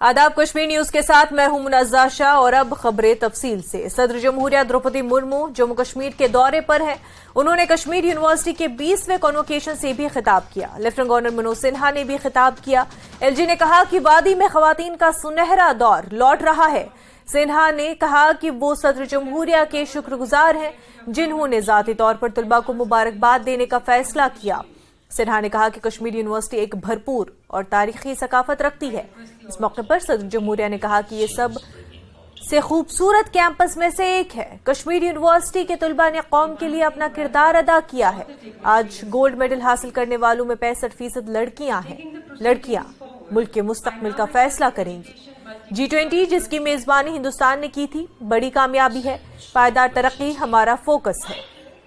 आदाब, कश्मीर न्यूज के साथ मैं हूं मुनज़्ज़ा शाह और अब खबरें तफसील से। सदर जमहूरिया द्रौपदी मुर्मू जम्मू कश्मीर के दौरे पर हैं। उन्होंने कश्मीर यूनिवर्सिटी के 20वें कॉन्वोकेशन से भी खिताब किया। लेफ्टिनेंट गवर्नर मनोज सिन्हा ने भी खिताब किया। एलजी ने कहा कि वादी में खवातीन का सुनहरा दौर लौट रहा है। सिन्हा ने कहा कि वो सदर जमहूरिया के शुक्रगुजार हैं जिन्होंने जाती तौर पर तलबा को मुबारकबाद देने का फैसला किया। सिन्हा ने कहा कि कश्मीर यूनिवर्सिटी एक भरपूर और तारीखी सकाफत रखती है। इस मौके पर सदर जमहूरिया ने कहा कि ये सब से खूबसूरत कैंपस में से एक है। कश्मीर यूनिवर्सिटी के तलबा ने कौम के लिए अपना किरदार अदा किया है। आज गोल्ड मेडल हासिल करने वालों में 65% लड़कियां हैं। लड़कियां मुल्क के मुस्तकबिल का फैसला करेंगी। G20 जिसकी मेजबानी हिंदुस्तान ने की थी, बड़ी कामयाबी है। पायदार तरक्की हमारा फोकस है।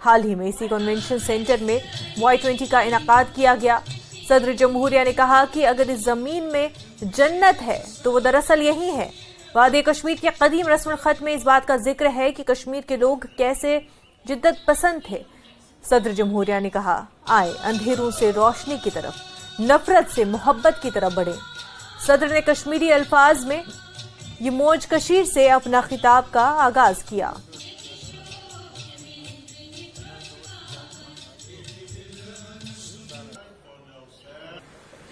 हाल ही में इसी कन्वेंशन सेंटर में Y20 का इनाकाद किया गया। सदर जमहूरिया ने कहा कि अगर इस जमीन में जन्नत है तो वो दरअसल यही है। वादी कश्मीर के कदीम रस्म खत में इस बात का जिक्र है कि कश्मीर के लोग कैसे जिद्दत पसंद थे। सदर जमहूरिया ने कहा, आए अंधेरों से रोशनी की तरफ, नफरत से मोहब्बत की तरफ बढ़े। सदर ने कश्मीरी अल्फाज में ये मौज कशीर से अपना खिताब का आगाज किया।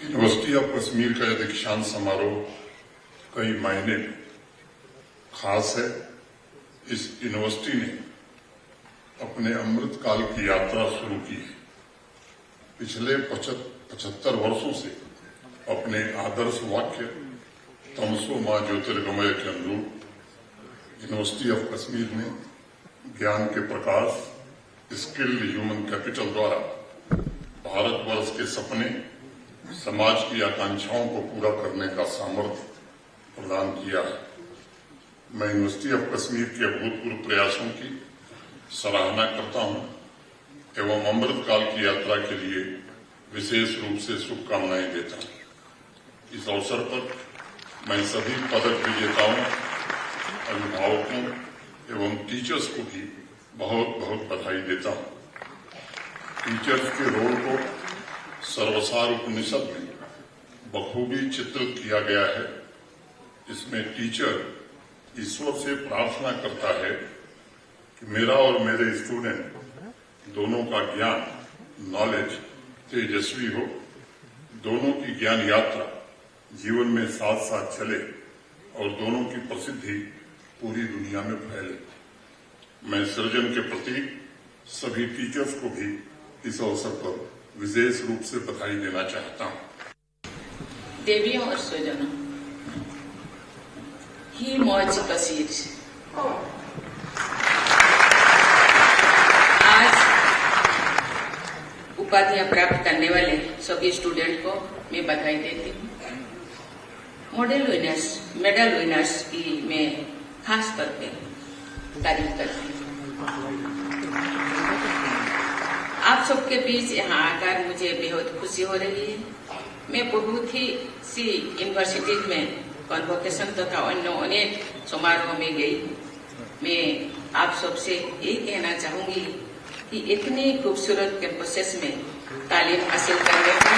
यूनिवर्सिटी ऑफ कश्मीर का यह दीक्षांत समारोह कई मायने में खास है। इस यूनिवर्सिटी ने अपने अमृतकाल की यात्रा शुरू की है। पिछले 75 वर्षों से अपने आदर्श वाक्य तमसो मां ज्योतिर्गमय के अनुरूप यूनिवर्सिटी ऑफ कश्मीर ने ज्ञान के प्रकाश, स्किल्ड ह्यूमन कैपिटल द्वारा भारतवर्ष के सपने, समाज की आकांक्षाओं को पूरा करने का सामर्थ्य प्रदान किया है। मैं यूनिवर्सिटी ऑफ कश्मीर के अभूतपूर्व प्रयासों की सराहना करता हूं एवं अमृतकाल की यात्रा के लिए विशेष रूप से शुभकामनाएं देता हूं। इस अवसर पर मैं सभी पदक विजेताओं, अभिभावकों एवं टीचर्स को भी बहुत बहुत बधाई देता हूं। टीचर्स के रोल को सर्वसार उपनिषद में बखूबी चित्रित किया गया है। इसमें टीचर ईश्वर से प्रार्थना करता है कि मेरा और मेरे स्टूडेंट दोनों का ज्ञान, नॉलेज तेजस्वी हो, दोनों की ज्ञान यात्रा जीवन में साथ साथ चले और दोनों की प्रसिद्धि पूरी दुनिया में फैले। मैं सृजन के प्रति सभी टीचर्स को भी इस अवसर पर विशेष रूप से बधाई देना चाहता हूं। देवियों और स्वजनों, ही मौज कशीर। आज उपाधियां प्राप्त करने वाले सभी स्टूडेंट को मैं बधाई देती हूँ। मेडल विनर्स की मैं खास करके तारीफ करती हूँ। आप सबके बीच यहाँ आकर मुझे बेहद खुशी हो रही है। मैं बहुत ही सी यूनिवर्सिटीज में कॉन्वोकेशन तथा अन्य अनेक समारोह में गई। मैं आप सबसे यही कहना चाहूंगी कि इतनी खूबसूरत कैंपसेस में तालीम हासिल करने का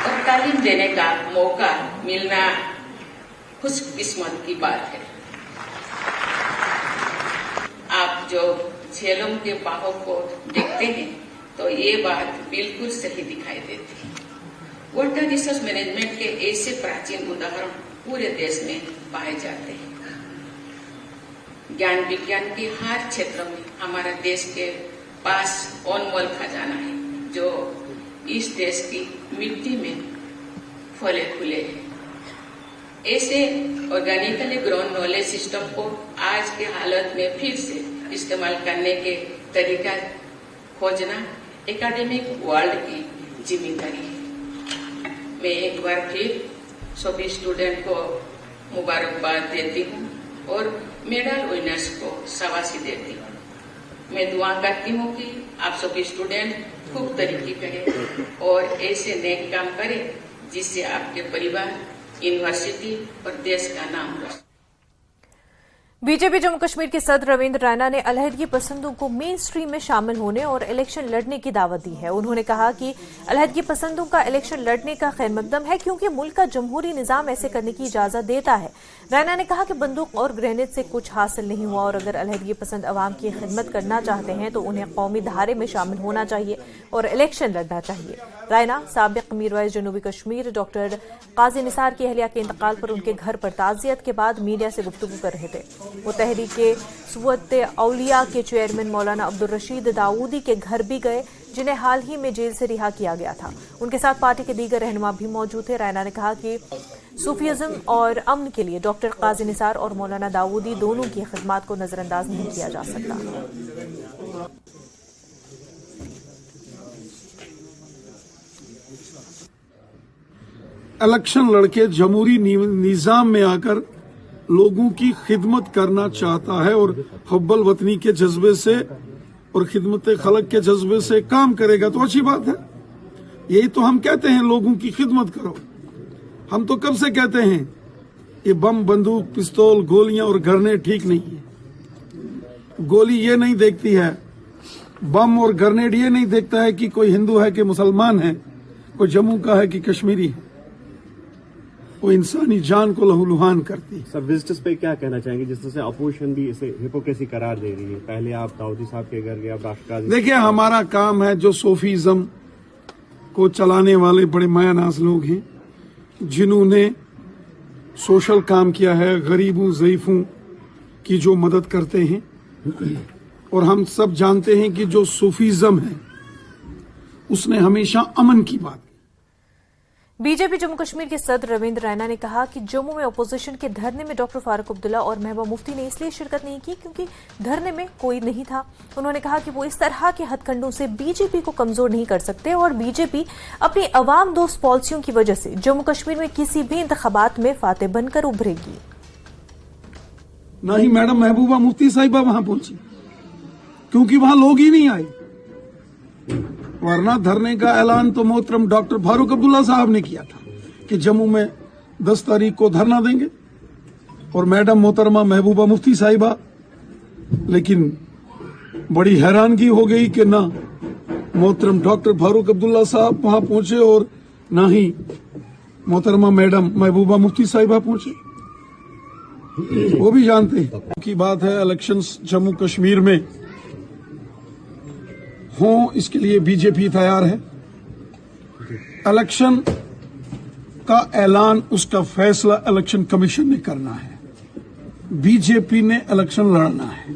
और तालीम देने का मौका मिलना खुशकिस्मत की बात है। आप जो झेलम के बाहों को देखते हैं तो ये बात बिल्कुल सही दिखाई देती है। वाटर रिसोर्स मैनेजमेंट के ऐसे प्राचीन उदाहरण पूरे देश में पाए जाते हैं। ज्ञान विज्ञान के हर क्षेत्र में हमारा देश के पास अनमोल खजाना है जो इस देश की मिट्टी में फले फूले हैं। ऐसे ऑर्गेनिकली ग्रोन नॉलेज सिस्टम को आज के हालत में फिर से इस्तेमाल करने के तरीका खोजना एकेडमिक वर्ल्ड की जिम्मेदारी है। मैं एक बार फिर सभी स्टूडेंट को मुबारकबाद देती हूँ और मेडल विनर्स को शाबाशी देती हूँ। मैं दुआ करती हूँ कि आप सभी स्टूडेंट खूब तरक्की करें और ऐसे नेक काम करें जिससे आपके परिवार, यूनिवर्सिटी और देश का नाम रोशन। बीजेपी जम्मू कश्मीर के सदर रविंद्र रैना ने अलहदगी पसंदों को मेन स्ट्रीम में शामिल होने और इलेक्शन लड़ने की दावत दी है। उन्होंने कहा कि अलहदगी पसंदों का इलेक्शन लड़ने का खैर मकदम है क्योंकि मुल्क का जमहूरी निजाम ऐसे करने की इजाजत देता है। रैना ने कहा कि बंदूक और ग्रेनेड से कुछ हासिल नहीं हुआ और अगर अलहदगी पसंद अवाम की खिदमत करना चाहते हैं तो उन्हें कौमी धारे में शामिल होना चाहिए और इलेक्शन लड़ना चाहिए। रैना साबिक मीरवाइज जनूबी कश्मीर डॉक्टर काजी निसार की अहलिया के इंतकाल पर उनके घर पर ताजियत के बाद मीडिया से गुफ्तगू कर रहे थे। वो तहरीके सुवत औलिया के चेयरमैन मौलाना अब्दुल रशीद दाऊदी के घर भी गए जिन्हें हाल ही में जेल से रिहा किया गया था। उनके साथ पार्टी के दीगर रहनुमा भी मौजूद थे। रैना ने कहा कि सूफीज़म और अमन के लिए डॉक्टर काजी निसार और मौलाना दाऊदी दोनों की खिदमत को नजरअंदाज नहीं किया जा सकता। इलेक्शन लड़के जमहूरी निजाम में आकर लोगों की खिदमत करना चाहता है और हुब्बुल वतनी के जज्बे से और खिदमत खलक के जज्बे से काम करेगा तो अच्छी बात है। यही तो हम कहते हैं, लोगों की खिदमत करो। हम तो कब से कहते हैं ये बम, बंदूक, पिस्तौल, गोलियां और ग्रेनेड ठीक नहीं है। गोली ये नहीं देखती है, बम और ग्रेनेड ये नहीं देखता है कि कोई हिंदू है कि मुसलमान है, कोई जम्मू का है कि कश्मीरी है। वो इंसानी जान को लहूलुहान करती है। सर, विजिटर्स पे क्या कहना चाहेंगे जिस तरह से अपोजिशन भी इसे हिपोक्रेसी करार दे रही है? पहले आप दाऊदी साहब के घर गए, आप राष्ट्रवादी। देखिए, हमारा काम है, जो सूफीज़म को चलाने वाले बड़े मायानाज लोग हैं जिन्होंने सोशल काम किया है, गरीबों ज़ईफों की जो मदद करते हैं, और हम सब जानते हैं कि जो सूफीज़म है उसने हमेशा अमन की बात। बीजेपी जम्मू कश्मीर के सदर रविंद्र रैना ने कहा कि जम्मू में अपोजिशन के धरने में डॉक्टर फारूक अब्दुल्ला और महबूबा मुफ्ती ने इसलिए शिरकत नहीं की क्योंकि धरने में कोई नहीं था। उन्होंने कहा कि वो इस तरह के हथकंडों से बीजेपी को कमजोर नहीं कर सकते और बीजेपी अपनी अवाम दोस्त पॉलिसियों की वजह से जम्मू कश्मीर में किसी भी इंतखाबात में फातेह बनकर उभरेगी। ना ही मैडम महबूबा मुफ्ती साहिबा वहां पहुंची क्योंकि वहां लोग ही नहीं आए, वरना धरने का ऐलान तो मोहतरम डॉक्टर फारूक अब्दुल्ला साहब ने किया था कि जम्मू में 10 तारीख को धरना देंगे, और मैडम मोहतरमा महबूबा मुफ्ती साहिबा। लेकिन बड़ी हैरानगी हो गई कि ना मोहतरम डॉक्टर फारूक अब्दुल्ला साहब वहां पहुंचे और ना ही मोहतरमा मैडम महबूबा मुफ्ती साहिबा पहुंचे। वो भी जानते हैं की बात है, इलेक्शंस जम्मू कश्मीर में हो, इसके लिए बीजेपी तैयार है। इलेक्शन का ऐलान, उसका फैसला इलेक्शन कमीशन ने करना है। बीजेपी ने इलेक्शन लड़ना है,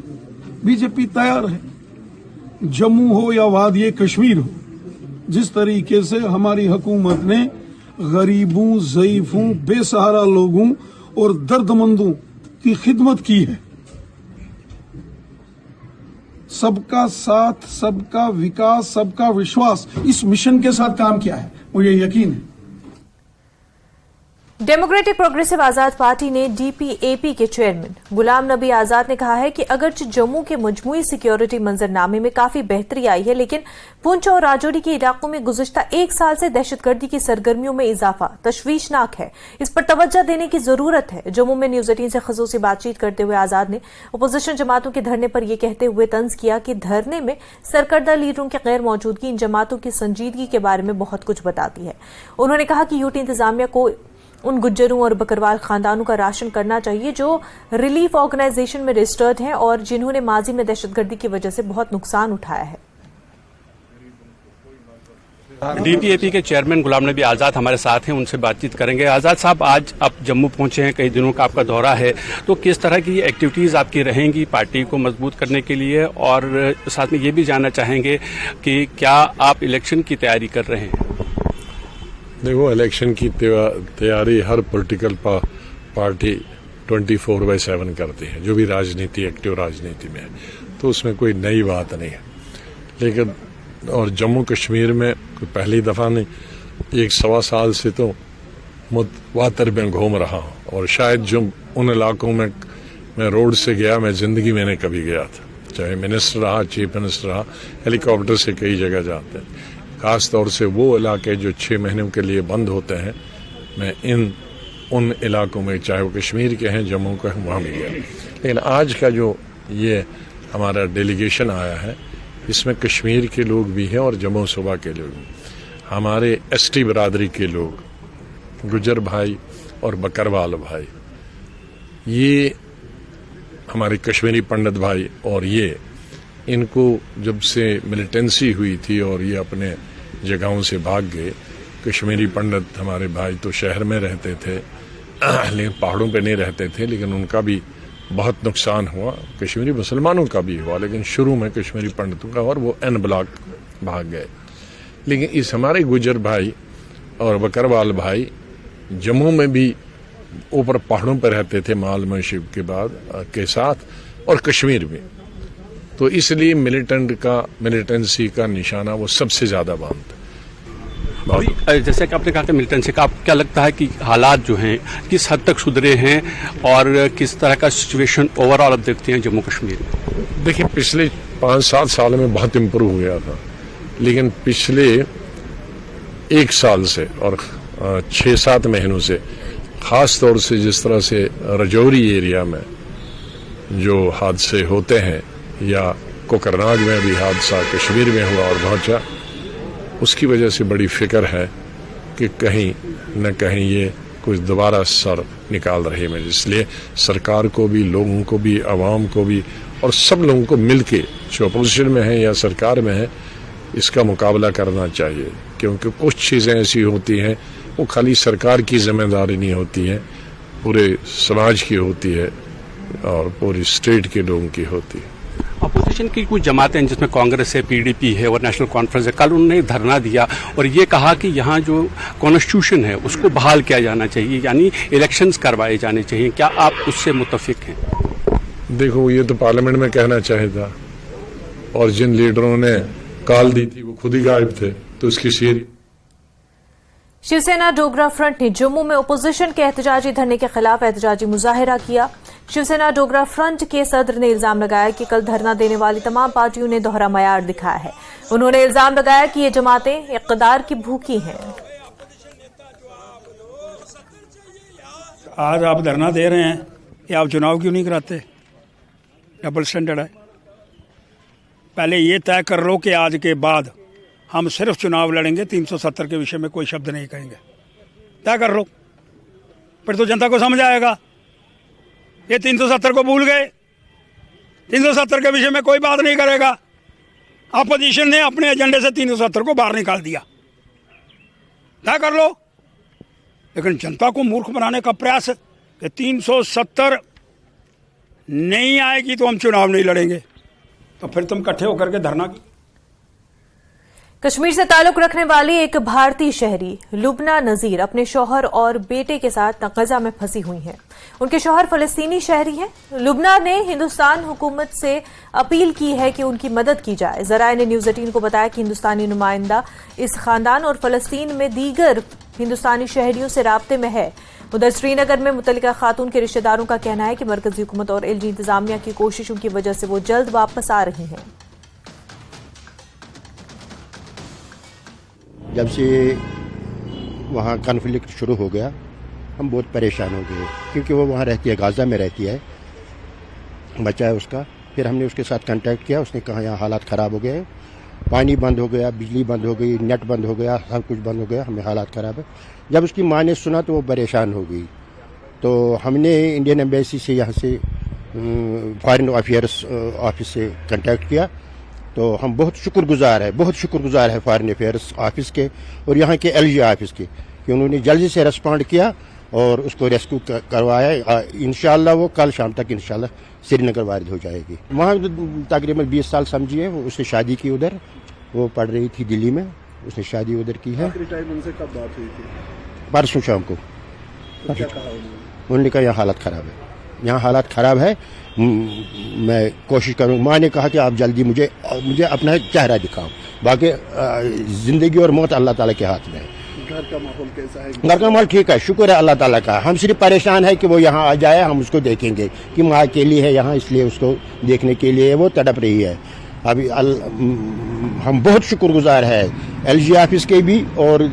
बीजेपी तैयार है। जम्मू हो या वादिये कश्मीर हो, जिस तरीके से हमारी हुकूमत ने गरीबों, ज़ईफों, बेसहारा लोगों और दर्दमंदों की खिदमत की है, सबका साथ, सबका विकास, सबका विश्वास, इस मिशन के साथ काम किया है, मुझे यकीन है। डेमोक्रेटिक प्रोग्रेसिव आजाद पार्टी ने डीपीएपी के चेयरमैन गुलाम नबी आजाद ने कहा है कि अगरचे जम्मू के मजमूई सिक्योरिटी मंजरनामे में काफी बेहतरी आई है, लेकिन पुंछ और राजौरी के इलाकों में गुज़िश्ता 1 साल से दहशतगर्दी की सरगर्मियों में इजाफा तशवीशनाक है। इस पर तवज्जो देने की जरूरत है। जम्मू में न्यूज 18 से ख़ुसूसी बातचीत करते हुए आजाद ने अपोजिशन जमातों के धरने पर यह कहते हुए तंज किया कि धरने में सरकर्दा लीडरों की गैर मौजूदगी इन जमातों की संजीदगी के बारे में बहुत कुछ बताती है। उन्होंने कहा कि यूटी इंतजामिया को उन गुज्जरों और बकरवाल खानदानों का राशन करना चाहिए जो रिलीफ ऑर्गेनाइजेशन में रजिस्टर्ड हैं और जिन्होंने माजी में दहशतगर्दी की वजह से बहुत नुकसान उठाया है। डीपीएपी के चेयरमैन गुलाम नबी आजाद हमारे साथ हैं, उनसे बातचीत करेंगे। आजाद साहब, आज आप जम्मू पहुंचे हैं, कई दिनों का आपका दौरा है, तो किस तरह की एक्टिविटीज आपकी रहेंगी पार्टी को मजबूत करने के लिए, और साथ में ये भी जानना चाहेंगे कि क्या आप इलेक्शन की तैयारी कर रहे हैं? देखो, इलेक्शन की तैयारी हर पॉलिटिकल पार्टी 24/7 करती है, जो भी राजनीति, एक्टिव राजनीति में है, तो उसमें कोई नई बात नहीं है। लेकिन और जम्मू कश्मीर में कोई पहली दफा नहीं, 1-1.25 साल से तो मुतवातर में घूम रहा हूँ, और शायद जो उन इलाकों में मैं रोड से गया, मैं जिंदगी में नहीं कभी गया था, चाहे मिनिस्टर रहा, चीफ मिनिस्टर रहा, हेलीकॉप्टर से कई जगह जाते हैं। खास तौर से वो इलाके जो 6 महीनों के लिए बंद होते हैं, मैं इन उन इलाकों में, चाहे वो कश्मीर के हैं, जम्मू के हैं, वहाँ भी गया। लेकिन आज का जो ये हमारा डेलीगेशन आया है, इसमें कश्मीर के लोग भी हैं और जम्मू सूबा के लोग भी, हमारे एसटी बरादरी के लोग, गुजर भाई और बकरवाल भाई, ये हमारे कश्मीरी पंडित भाई, और ये इनको जब से मिलिटेंसी हुई थी और ये अपने जगहों से भाग गए, कश्मीरी पंडित हमारे भाई तो शहर में रहते थे लेकिन पहाड़ों पे नहीं रहते थे, लेकिन उनका भी बहुत नुकसान हुआ। कश्मीरी मुसलमानों का भी हुआ, लेकिन शुरू में कश्मीरी पंडितों का, और वो एन ब्लॉक भाग गए। लेकिन इस हमारे गुजर भाई और बकरवाल भाई जम्मू में भी ऊपर पहाड़ों पर रहते थे माल मशीब के बाद के साथ, और कश्मीर में, तो इसलिए मिलिटेंसी का निशाना वो सबसे ज्यादा बांधता। जैसे कि आपने कहा कि मिलिटेंसी का, आपको क्या लगता है कि हालात जो हैं किस हद तक सुधरे हैं और किस तरह का सिचुएशन ओवरऑल आप देखते हैं जम्मू कश्मीर में? देखिए, पिछले 5-7 साल में बहुत इम्प्रूव हो गया था, लेकिन पिछले 1 साल से और 6-7 महीनों से, खास तौर से जिस तरह से रजौरी एरिया में जो हादसे होते हैं, या कोकरनाग में भी हादसा कश्मीर में हुआ और पहुंचा, उसकी वजह से बड़ी फिक्र है कि कहीं न कहीं ये कुछ दोबारा सर निकाल रहे हैं। इसलिए सरकार को भी, लोगों को भी, आवाम को भी, और सब लोगों को मिलके, जो अपोजिशन में है या सरकार में है, इसका मुकाबला करना चाहिए। क्योंकि कुछ चीज़ें ऐसी होती हैं, वो खाली सरकार की जिम्मेदारी नहीं होती है, पूरे समाज की होती है और पूरी स्टेट के लोगों की होती है। अपोजिशन की कुछ जमातें हैं जिसमें कांग्रेस है, पीडीपी है और नेशनल कॉन्फ्रेंस है, कल उन्होंने धरना दिया और ये कहा कि यहाँ जो कॉन्स्टिट्यूशन है उसको बहाल किया जाना चाहिए, यानी इलेक्शंस करवाए जाने चाहिए। क्या आप उससे मुत्तफिक हैं? देखो, ये तो पार्लियामेंट में कहना चाहिए था, और जिन लीडरों ने कॉल दी थी वो खुद ही गायब थे, तो उसकी शेरी। शिवसेना डोगरा फ्रंट ने जम्मू में ओपोजिशन के एहतजाजी धरने के खिलाफ एहतजाजी मुजाहिरा किया। शिवसेना डोगरा फ्रंट के सदर ने इल्जाम लगाया कि कल धरना देने वाली तमाम पार्टियों ने दोहरा मयार दिखाया है। उन्होंने इल्जाम लगाया कि ये जमातें इक़्तिदार की भूखी हैं। आज आप धरना दे रहे हैं कि आप चुनाव क्यों नहीं कराते? डबल स्टैंडर्ड है। पहले ये तय कर लो कि आज के बाद हम सिर्फ चुनाव लड़ेंगे, 370 के विषय में कोई शब्द नहीं कहेंगे। तय कर लो, फिर तो जनता को समझ आएगा। ये 370 को भूल गए, 370 के विषय में कोई बात नहीं करेगा। अपोजिशन ने अपने एजेंडे से 370 को बाहर निकाल दिया। तय कर लो, लेकिन जनता को मूर्ख बनाने का प्रयास कि 370 नहीं आएगी तो हम चुनाव नहीं लड़ेंगे, तो फिर तुम इकट्ठे होकर के धरना। कश्मीर से ताल्लुक रखने वाली एक भारतीय शहरी लुबना नजीर अपने शौहर और बेटे के साथ गजा में फंसी हुई हैं। उनके शौहर फलस्तीनी शहरी हैं। लुबना ने हिंदुस्तान हुकूमत से अपील की है कि उनकी मदद की जाए। जराए ने न्यूज 18 को बताया कि हिंदुस्तानी नुमाइंदा इस खानदान और फलस्तीन में दीगर हिंदुस्तानी शहरियों से राब्ते में है। उधर श्रीनगर में मुतल्लिका खातून के रिश्तेदारों का कहना है कि मरकजी हुकूमत और एलजी इंतजामिया की कोशिशों की वजह से वो जल्द वापस आ रही हैं। जब से वहाँ कॉन्फ्लिक्ट शुरू हो गया, हम बहुत परेशान हो गए, क्योंकि वो वहाँ रहती है, गाज़ा में रहती है, बच्चा है उसका। फिर हमने उसके साथ कांटेक्ट किया, उसने कहा यहाँ हालात ख़राब हो गए, पानी बंद हो गया, बिजली बंद हो गई, नेट बंद हो गया, सब कुछ बंद हो गया, हमें हालात ख़राब है। जब उसकी माँ ने सुना तो वो परेशान हो गई। तो हमने इंडियन एम्बेसी से, यहाँ से फॉरेन अफेयर्स ऑफिस से कांटेक्ट किया। तो हम बहुत शुक्रगुजार है फॉरेन अफेयर्स ऑफिस के और यहाँ के एलजी ऑफिस के, कि उन्होंने जल्दी से रिस्पॉन्ड किया और उसको रेस्क्यू करवाया। इंशाल्लाह वो कल शाम तक इंशाल्लाह श्रीनगर वारिद हो जाएगी। वहाँ तकरीबन 20 साल समझिए, उसने शादी की उधर, वो पढ़ रही थी दिल्ली में, उसने शादी उधर की है। आखिरी टाइम उनसे कब बात हुई थी? परसों शाम को। तो क्या कहा उन्होंने कहा यहाँ हालत ख़राब है, यहाँ हालात ख़राब है, मैं कोशिश करूँ। माँ ने कहा कि आप जल्दी मुझे अपना चेहरा दिखाओ, बाकी ज़िंदगी और मौत अल्लाह ताला के हाथ में है। घर का माहौल कैसा है? घर का माहौल ठीक है, शुक्र है अल्लाह ताला का। हम सिर्फ परेशान है कि वो यहाँ आ जाए, हम उसको देखेंगे कि माँ अकेली है यहाँ, इसलिए उसको देखने के लिए वो तड़प रही है। अभी हम बहुत शुक्रगुजार है LG ऑफिस के भी और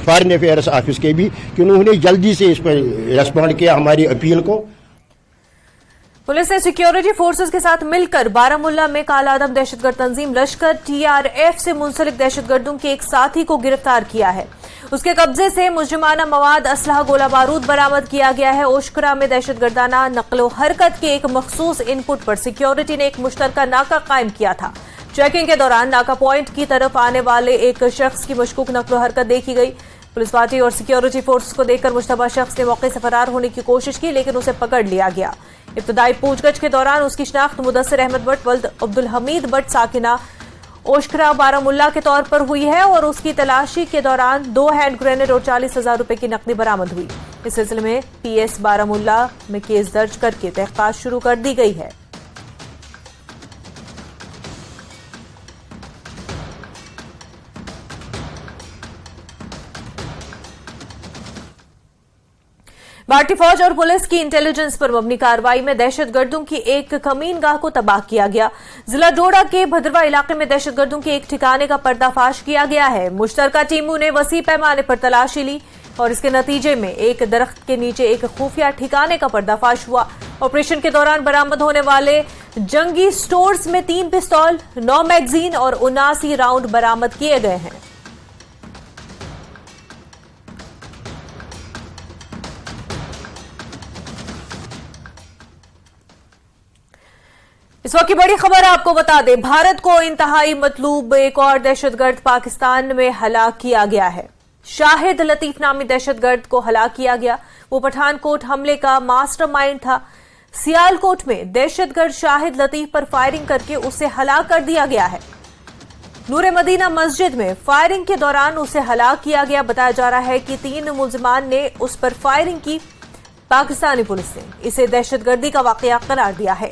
फॉरेन अफेयर्स ऑफिस के भी कि उन्होंने जल्दी से इस पर रेस्पॉन्ड किया हमारी अपील को। पुलिस ने सिक्योरिटी फोर्सेस के साथ मिलकर बारामुल्ला में कालादम दहशतगर्द तंजीम लश्कर TRF से मुंसलिक दहशतगर्दों के एक साथी को गिरफ्तार किया है। उसके कब्जे से मुजरिमाना मवाद, असलहा, गोला बारूद बरामद किया गया है। ओशकरा में दहशतगर्दाना नकलो हरकत के एक मखसूस इनपुट पर सिक्योरिटी ने एक मुश्तरका नाका कायम किया था। चेकिंग के दौरान नाका पॉइंट की तरफ आने वाले एक शख्स की मशकूक नकलो हरकत देखी गई। पुलिस पार्टी और सिक्योरिटी फोर्स को देखकर मुश्तबा शख्स ने मौके से फरार होने की कोशिश की, लेकिन उसे पकड़ लिया गया। इब्तदाई पूछगछ के दौरान उसकी शिनाख्त मुदस्सिर अहमद भट्ट वल्द अब्दुल हमीद भट्ट साकिना ओशकरा बारामुल्ला के तौर पर हुई है और उसकी तलाशी के दौरान 2 हैंड ग्रेनेड और 40,000 रुपए की नकदी बरामद हुई। इस सिलसिले में PS बारामुल्ला में केस दर्ज करके तहकीकात शुरू कर दी गई है। भारतीय फौज और पुलिस की इंटेलिजेंस पर मबनी कार्रवाई में दहशतगर्दों की एक कमीनगाह को तबाह किया गया। जिला डोडा के भद्रवा इलाके में दहशतगर्दों के एक ठिकाने का पर्दाफाश किया गया है। मुश्तरका टीमों ने वसी पैमाने पर तलाशी ली और इसके नतीजे में एक दरख्त के नीचे एक खुफिया ठिकाने का पर्दाफाश हुआ। ऑपरेशन के दौरान बरामद होने वाले जंगी स्टोर्स में 3 पिस्तौल, 9 मैगजीन और 79 राउंड बरामद किए गए हैं। इस वक्त की बड़ी खबर आपको बता दें, भारत को इंतहाई मतलूब एक और दहशतगर्द पाकिस्तान में हलाक किया गया है। शाहिद लतीफ नामी दहशतगर्द को हलाक किया गया। वो पठानकोट हमले का मास्टरमाइंड था। सियालकोट में दहशतगर्द शाहिद लतीफ पर फायरिंग करके उसे हलाक कर दिया गया है। नूरे मदीना मस्जिद में फायरिंग के दौरान उसे हलाक किया गया। बताया जा रहा है कि 3 मुलजिमान ने उस पर फायरिंग की। पाकिस्तानी पुलिस ने इसे दहशतगर्दी का वाकया करार दिया है।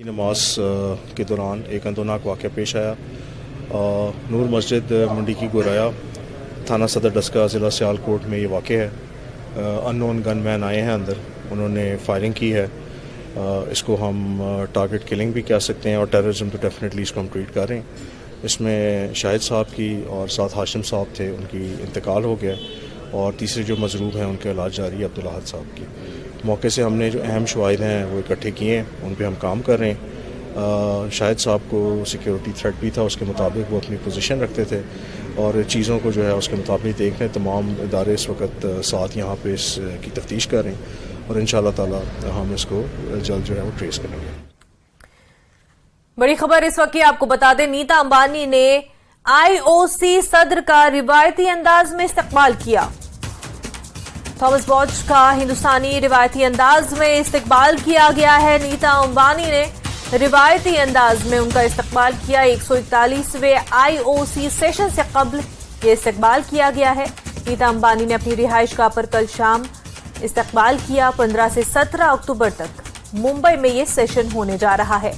नमाज के दौरान एक अंदोनाक वाक़या पेश आया। नूर मस्जिद मंडी की गोराया थाना सदर डस्का ज़िला सियालकोट में ये वाक़या है। अननोन गनमैन आए हैं अंदर, उन्होंने फायरिंग की है। इसको हम टारगेट किलिंग भी कह सकते हैं और टेररिज्म तो डेफिनेटली इसको हम ट्रीट कर रहे हैं। इसमें शाहिद साहब की और साथ हाशिम साहब थे, उनकी इंतकाल हो गया और तीसरे जो मजरूब हैं उनके इलाज जारी है, अब्दुल अहद साहब की। मौके से हमने जो अहम शवाहिद हैं वो इकट्ठे किए हैं, उन पे हम काम कर रहे हैं। शाहिद साहब को सिक्योरिटी थ्रेट भी था, उसके मुताबिक वो अपनी पोजीशन रखते थे और चीज़ों को जो है उसके मुताबिक देख रहे हैं। तमाम इदारे इस वक्त साथ यहाँ पे इसकी तफ्तीश कर रहे हैं और इंशाअल्लाह ताला हम इसको जल्द जो है वो ट्रेस करेंगे। बड़ी खबर इस वक्त की आपको बता दें, नीता अंबानी ने IOC सदर का रिवायती अंदाज में इस्तकबाल किया। थॉमस बॉच का हिंदुस्तानी रिवायती अंदाज में इस्तकबाल किया गया है। नीता अंबानी ने रिवायती अंदाज में उनका इस्तकबाल किया। 141वें IOC सेशन से कबल ये इस्तकबाल किया गया है। नीता अंबानी ने अपनी रिहाइशगाह पर कल शाम इस्तकबाल किया। 15 से 17 अक्टूबर तक मुंबई में ये सेशन होने जा रहा है।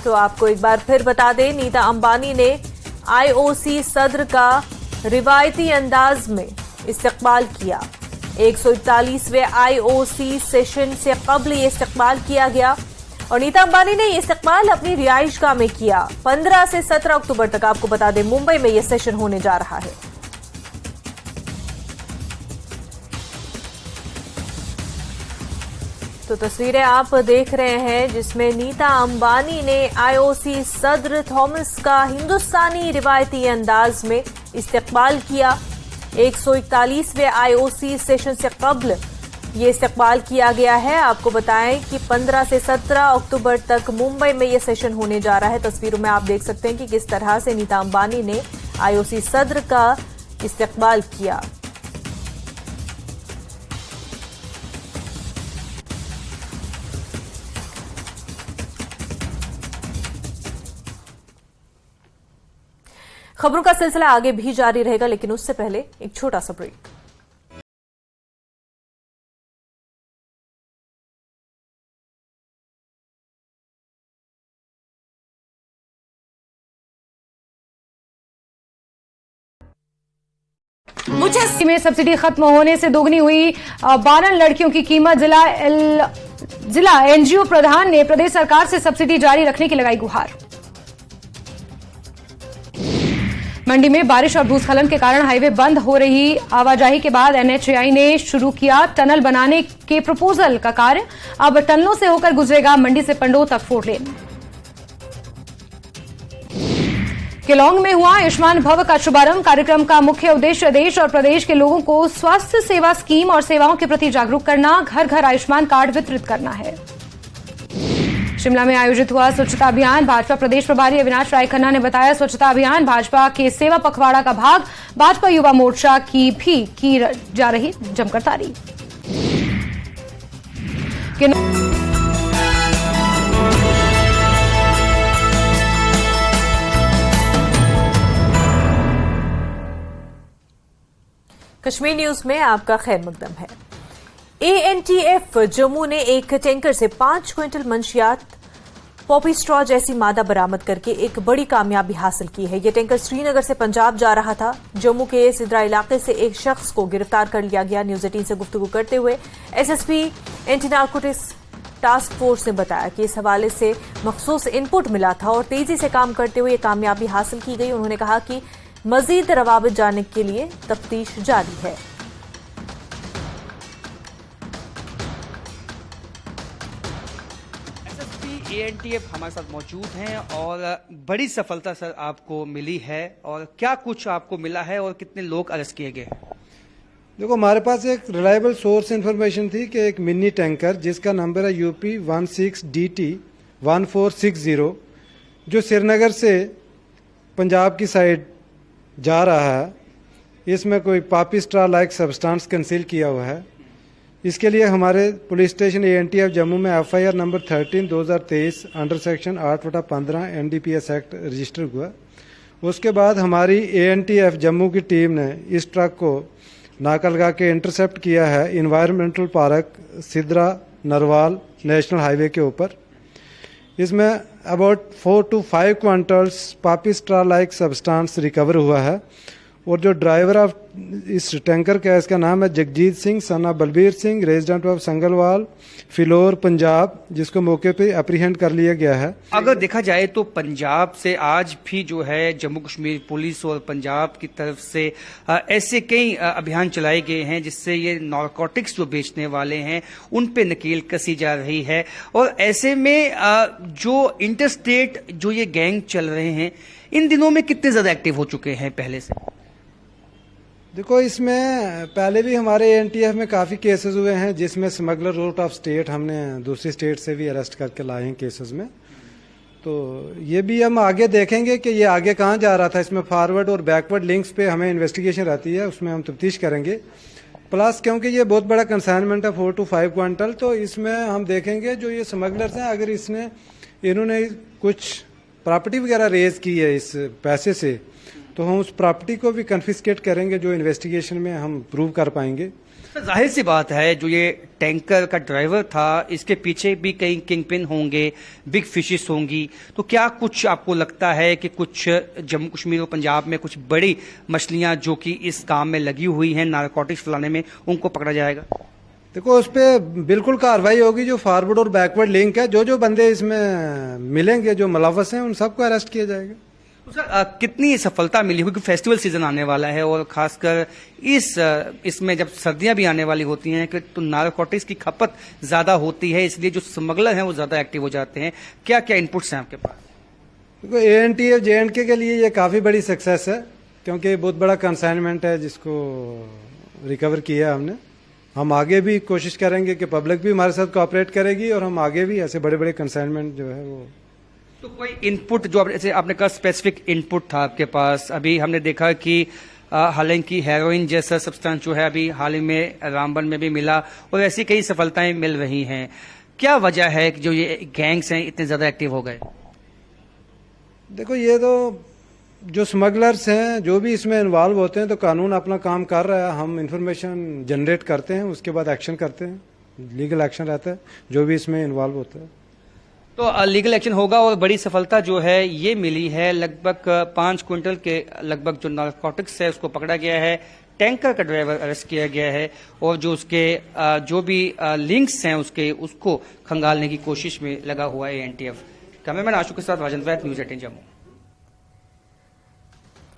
तो आपको एक बार फिर बता दें, नीता अंबानी ने IOC सदर का रिवायती अंदाज में इस्तकबाल किया। 141वें IOC सेशन से कबल ये इस्तकबाल किया गया और नीता अंबानी ने ये इस्तकबाल अपनी रिहाइशगाह में किया। 15 से 17 अक्टूबर तक आपको बता दें मुंबई में ये सेशन होने जा रहा है। तो तस्वीरें आप देख रहे हैं जिसमें नीता अंबानी ने IOC सदर थॉमस का हिंदुस्तानी रिवायती अंदाज में इस्तकबाल किया। 141वें IOC सेशन से कबल ये इस्तकबाल किया गया है। आपको बताएं कि 15 से 17 अक्टूबर तक मुंबई में ये सेशन होने जा रहा है। तस्वीरों में आप देख सकते हैं कि किस तरह से नीता अंबानी ने IOC सदर का इस्तकबाल किया। खबरों का सिलसिला आगे भी जारी रहेगा, लेकिन उससे पहले एक छोटा सा ब्रेक। मुझे में सब्सिडी खत्म होने से दोगुनी हुई 12 लड़कियों की कीमत। जिला एनजीओ प्रधान ने प्रदेश सरकार से सब्सिडी जारी रखने की लगाई गुहार। मंडी में बारिश और भूस्खलन के कारण हाईवे बंद हो रही आवाजाही के बाद एनएचएआई ने शुरू किया टनल बनाने के प्रपोजल का कार्य। अब टनलों से होकर गुजरेगा मंडी से पंडोह तक 4 लेन। केलोंग में हुआ आयुष्मान भव का शुभारंभ। कार्यक्रम का मुख्य उद्देश्य देश और प्रदेश के लोगों को स्वास्थ्य सेवा स्कीम और सेवाओं के प्रति जागरूक करना, घर घर आयुष्मान कार्ड वितरित करना है। शिमला में आयोजित हुआ स्वच्छता अभियान। भाजपा प्रदेश प्रभारी अविनाश राय खन्ना ने बताया, स्वच्छता अभियान भाजपा के सेवा पखवाड़ा का भाग। भाजपा युवा मोर्चा की भी की जा रही जमकर तारीफ। कश्मीर न्यूज में आपका खैर मकदम है। एएनटीएफ जम्मू ने एक टैंकर से 5 क्विंटल मंशियात पॉपी स्ट्रॉ जैसी मादा बरामद करके एक बड़ी कामयाबी हासिल की है। यह टैंकर श्रीनगर से पंजाब जा रहा था। जम्मू के सिद्रा इलाके से एक शख्स को गिरफ्तार कर लिया गया। न्यूज 18 से गुफ्तगू करते हुए SSP anti narcotics task force ने बताया कि इस हवाले से मखसूस इनपुट मिला था और तेजी से काम करते हुए कामयाबी हासिल की गई। उन्होंने कहा कि मजीद रवाबित जानने के लिए तफ्तीश जारी है। एसएसपी एएनटीएफ हमारे साथ मौजूद हैं और बड़ी सफलता सर आपको मिली है, और क्या कुछ आपको मिला है और कितने लोग अरेस्ट किए गए? देखो, हमारे पास एक रिलायबल सोर्स इंफॉर्मेशन थी कि एक मिनी टैंकर जिसका नंबर है UP 16DT 1460 जो श्रीनगर से पंजाब की साइड जा रहा है। इसमें कोई पापी स्ट्रा लाइक सब्सटेंस कंसील किया हुआ है। इसके लिए हमारे पुलिस स्टेशन एएनटीएफ जम्मू में FIR number 13/2023 under section 8/15 NDPS act register हुआ। उसके बाद हमारी एएनटीएफ जम्मू की टीम ने इस ट्रक को नाका लगा के इंटरसेप्ट किया है environmental park Sidra Narwal national highway के ऊपर। इसमें अबाउट 4 to 5 क्वांटल्स पापी स्ट्रा लाइक सब्सटेंस रिकवर हुआ है। और जो ड्राइवर ऑफ इस टैंकर का इसका नाम है Jagjit Singh son of Balbir Singh, resident of Sangalwal Phillaur Punjab, जिसको मौके पे अप्रीहेंड कर लिया गया है। अगर देखा जाए तो पंजाब से आज भी जो है जम्मू कश्मीर पुलिस और पंजाब की तरफ से ऐसे कई अभियान चलाए गए हैं जिससे ये नारकोटिक्स जो बेचने वाले हैं उन पे नकेल कसी जा रही है। और ऐसे में जो इंटरस्टेट जो ये गैंग चल रहे हैं इन दिनों में कितने ज्यादा एक्टिव हो चुके हैं पहले से? देखो, इसमें पहले भी हमारे एएनटीएफ में काफ़ी केसेस हुए हैं जिसमें स्मगलर रूट ऑफ स्टेट हमने दूसरी स्टेट से भी अरेस्ट करके लाए हैं केसेस में। तो ये भी हम आगे देखेंगे कि ये आगे कहाँ जा रहा था। इसमें फॉरवर्ड और बैकवर्ड लिंक्स पे हमें इन्वेस्टिगेशन रहती है, उसमें हम तफ्तीश करेंगे। प्लस क्योंकि ये बहुत बड़ा कंसाइनमेंट है 4 to 5 क्वांटल, तो इसमें हम देखेंगे जो ये स्मगलर्स हैं अगर इन्होंने कुछ प्रॉपर्टी वगैरह रेज की है इस पैसे से, तो हम उस प्रॉपर्टी को भी कन्फिस्केट करेंगे जो इन्वेस्टिगेशन में हम प्रूव कर पाएंगे। जाहिर सी बात है जो ये टैंकर का ड्राइवर था इसके पीछे भी कई किंगपिन होंगे, बिग फिशेस होंगी। तो क्या कुछ आपको लगता है कि कुछ जम्मू कश्मीर और पंजाब में कुछ बड़ी मछलियां जो कि इस काम में लगी हुई हैं नारकोटिक्स फैलाने में, उनको पकड़ा जाएगा? देखो, उस पर बिल्कुल कार्रवाई होगी। जो फॉरवर्ड और बैकवर्ड लिंक है, जो जो इसमें मिलेंगे जो मुलव्वस हैं उन सबको अरेस्ट किया जाएगा। तो सर कितनी सफलता मिली होगी? फेस्टिवल सीजन आने वाला है और खासकर इसमें जब सर्दियां भी आने वाली होती हैं कि तो नारकोटिक्स की खपत ज्यादा होती है, इसलिए जो स्मगलर हैं वो ज्यादा एक्टिव हो जाते हैं। क्या क्या इनपुट्स हैं आपके पास? देखो, एएनटीएफ JNK के लिए ये काफ़ी बड़ी सक्सेस है क्योंकि बहुत बड़ा कंसाइनमेंट है जिसको रिकवर किया हमने। हम आगे भी कोशिश करेंगे कि पब्लिक भी हमारे साथ कोऑपरेट करेगी और हम आगे भी ऐसे बड़े बड़े कंसाइनमेंट जो है वो। तो कोई इनपुट जो जैसे आपने कहा स्पेसिफिक इनपुट था आपके पास, अभी हमने देखा कि हालांकि हेरोइन जैसा सब्सटेंस जो है अभी हाल ही में रामबन में भी मिला और ऐसी कई सफलताएं मिल रही हैं। क्या वजह है कि जो ये गैंग्स हैं इतने ज्यादा एक्टिव हो गए? देखो, ये तो जो स्मगलर्स हैं जो भी इसमें इन्वॉल्व होते हैं तो कानून अपना काम कर रहा है। हम इंफॉर्मेशन जनरेट करते हैं, उसके बाद एक्शन करते हैं, लीगल एक्शन रहता है जो भी इसमें इन्वॉल्व होता है। तो लीगल एक्शन होगा और बड़ी सफलता जो है ये मिली है। लगभग 5 क्विंटल के लगभग जो नारकोटिक्स है उसको पकड़ा गया है। टैंकर का ड्राइवर अरेस्ट किया गया है और जो उसके जो भी लिंक्स हैं उसको खंगालने की कोशिश में लगा हुआ है एनटीएफ। कैमरामैन आशु के साथ Rajendra Vaid, news 18 Jammu.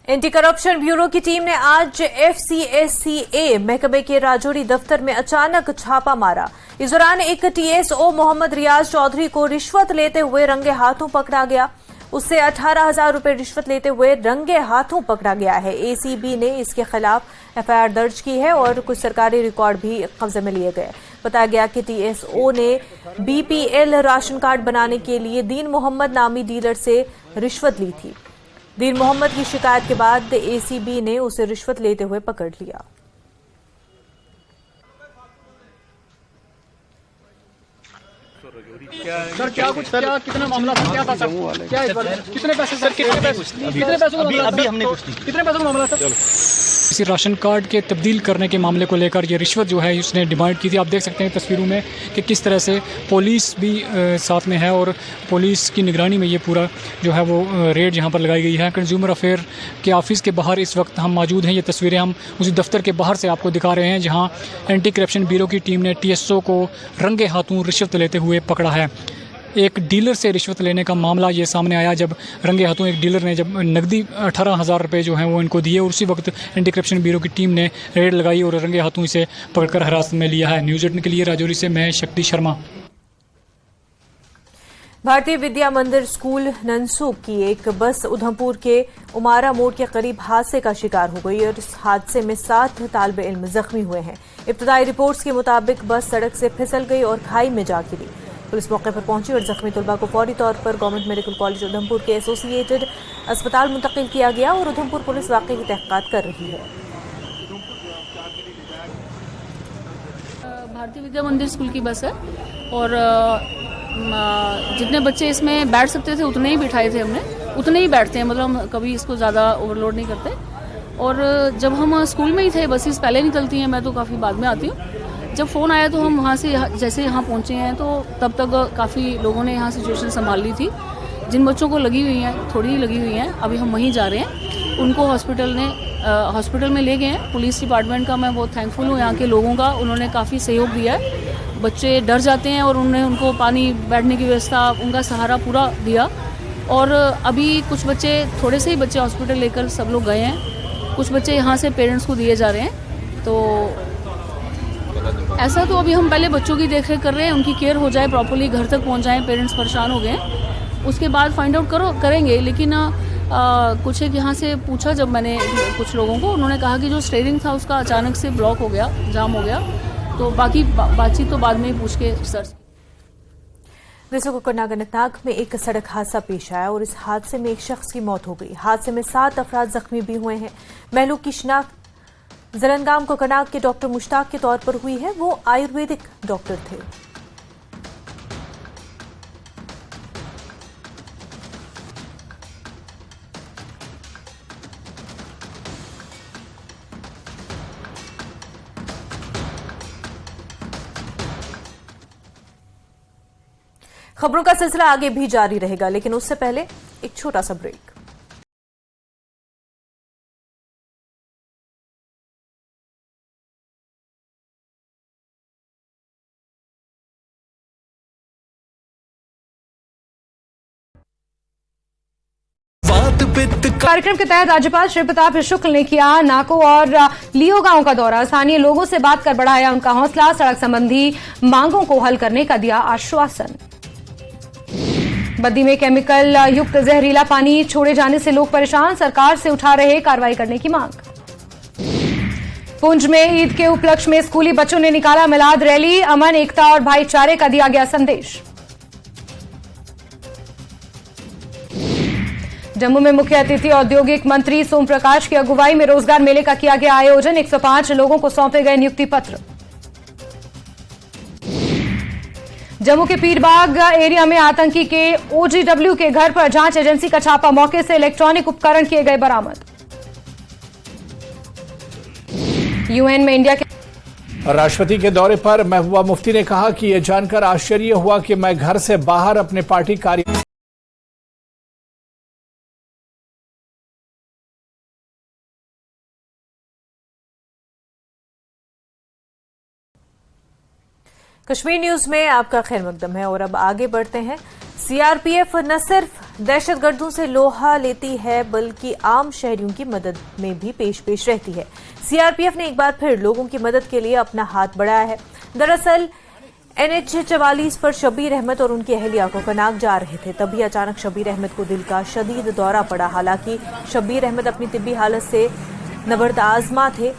Anti corruption bureau की टीम ने आज FCSCA महकमे के राजौरी दफ्तर में अचानक छापा मारा। इस दौरान एक TSO मोहम्मद रियाज चौधरी को रिश्वत लेते हुए रंगे हाथों पकड़ा गया। उससे 18,000 रुपए रिश्वत लेते हुए रंगे हाथों पकड़ा गया है। ACB ने इसके खिलाफ FIR दर्ज की है और कुछ सरकारी रिकॉर्ड भी कब्जे में लिए गए। बताया गया कि TSO ने BPL राशन कार्ड बनाने के लिए दीन मोहम्मद नामी डीलर से रिश्वत ली थी। दीन मोहम्मद की शिकायत के बाद ACB ने उसे रिश्वत लेते हुए पकड़ लिया। सर क्या कितना मामला था, क्या था सर, क्या इस बार कितने पैसे सर, कितने पैसों का मामला सर? किसी राशन कार्ड के तब्दील करने के मामले को लेकर ये रिश्वत जो है उसने डिमांड की थी। आप देख सकते हैं तस्वीरों में कि किस तरह से पुलिस भी साथ में है और पुलिस की निगरानी में ये पूरा जो है वो रेड यहाँ पर लगाई गई है। कंज्यूमर अफेयर के ऑफिस के बाहर इस वक्त हम मौजूद हैं। ये तस्वीरें हम उसी दफ्तर के बाहर से आपको दिखा रहे हैं जहाँ एंटी करप्शन ब्यूरो की टीम ने TSO को रंगे हाथों रिश्वत लेते हुए पकड़ा है। एक डीलर से रिश्वत लेने का मामला ये सामने आया जब रंगे हाथों एक डीलर ने जब नकदी 18,000 रुपये जो हैं वो इनको दिए और उसी वक्त एंटी करप्शन ब्यूरो की टीम ने रेड लगाई और रंगे हाथों इसे पकड़कर हिरासत में लिया है। न्यूज़ 18 के लिए राजौरी से मैं शक्ति शर्मा। भारतीय विद्या मंदिर स्कूल ननसूक की एक बस उधमपुर के उमारा मोड़ के करीब हादसे का शिकार हो गई और इस हादसे में 7 तालिब इल्म जख्मी हुए हैं। इब्तदाई रिपोर्ट्स के मुताबिक बस सड़क से फिसल गई और खाई में जा गिरी। पुलिस मौके पर पहुंची और जख्मी तलबा को फौरी तौर पर गवर्नमेंट मेडिकल कॉलेज उधमपुर के एसोसिएटेड अस्पताल मुंतकिल किया गया और उधमपुर पुलिस वाकये की तहकीकात कर रही है। भारतीय विद्या मंदिर स्कूल की बस है और जितने बच्चे इसमें बैठ सकते थे उतने ही बिठाए थे हमने, उतने ही बैठते हैं, मतलब हम कभी इसको ज़्यादा ओवरलोड नहीं करते। और जब हम स्कूल में ही थे, बसेस पहले निकलती हैं, मैं तो काफ़ी बाद में आती हूँ। जब फ़ोन आया तो हम वहाँ से जैसे यहाँ पहुँचे हैं तो तब तक काफ़ी लोगों ने यहाँ सिचुएशन संभाल ली थी। जिन बच्चों को लगी हुई हैं, थोड़ी ही लगी हुई हैं, अभी हम वहीं जा रहे हैं, उनको हॉस्पिटल में ले गए हैं। पुलिस डिपार्टमेंट का मैं बहुत थैंकफुल हूँ, यहाँ के लोगों का, उन्होंने काफ़ी सहयोग दिया है। बच्चे डर जाते हैं और उन्होंने उनको पानी, बैठने की व्यवस्था, उनका सहारा पूरा दिया। और अभी कुछ बच्चे, थोड़े से ही बच्चे हॉस्पिटल लेकर सब लोग गए हैं, कुछ बच्चे यहाँ से पेरेंट्स को दिए जा रहे हैं। तो ऐसा तो अभी हम पहले बच्चों की देखरेख कर रहे हैं, उनकी केयर हो जाए प्रॉपर्ली, घर तक पहुँच जाएँ, पेरेंट्स परेशान हो गए, उसके बाद फाइंड आउट करेंगे। लेकिन कुछ एक यहाँ से पूछा जब मैंने कुछ लोगों को, उन्होंने कहा कि जो स्टीयरिंग था उसका अचानक से ब्लॉक हो गया, जाम हो गया। तो बाकी बातचीत तो बाद में ही पूछ के सर्च। विश्व को कर्नाटक में एक सड़क हादसा पेश आया और इस हादसे में एक शख्स की मौत हो गई। हादसे में 7 अफराद जख्मी भी हुए हैं। महलूक की शिनाख्त जलनगाम को कर्नाटक के डॉक्टर मुश्ताक के तौर पर हुई है। वो आयुर्वेदिक डॉक्टर थे। खबरों का सिलसिला आगे भी जारी रहेगा, लेकिन उससे पहले एक छोटा सा ब्रेक। कार्यक्रम के तहत राज्यपाल श्री प्रताप शुक्ल ने किया नाको और लियो गांव का दौरा। स्थानीय लोगों से बात कर बढ़ाया उनका हौसला। सड़क संबंधी मांगों को हल करने का दिया आश्वासन। बद्दी में केमिकल युक्त जहरीला पानी छोड़े जाने से लोग परेशान, सरकार से उठा रहे कार्रवाई करने की मांग। पुंछ में ईद के उपलक्ष्य में स्कूली बच्चों ने निकाला मिलाद रैली। अमन, एकता और भाईचारे का दिया गया संदेश। जम्मू में मुख्य अतिथि औद्योगिक मंत्री सोम प्रकाश की अगुवाई में रोजगार मेले का किया गया आयोजन। 105 लोगों को सौंपे गए नियुक्ति पत्र। जम्मू के पीरबाग एरिया में आतंकी के OGW के घर पर जांच एजेंसी का छापा, मौके से इलेक्ट्रॉनिक उपकरण किए गए बरामद। यूएन में इंडिया के राष्ट्रपति के दौरे पर महबूबा मुफ्ती ने कहा कि यह जानकर आश्चर्य हुआ कि मैं घर से बाहर अपने पार्टी कार्य कश्मीर न्यूज में आपका खैर मकदम है और अब आगे बढ़ते हैं। सीआरपीएफ न सिर्फ दहशतगर्दों से लोहा लेती है बल्कि आम शहरियों की मदद में भी पेश रहती है। सीआरपीएफ ने एक बार फिर लोगों की मदद के लिए अपना हाथ बढ़ाया है। दरअसल NH 44 पर शब्बीर अहमद और उनकी अहलिया को कनाक जा रहे थे, तभी अचानक शब्बीर अहमद को दिल का शदीद दौरा पड़ा। हालांकि शब्बीर अहमद अपनी तिब्बी हालत से नबर्द आजमा थे,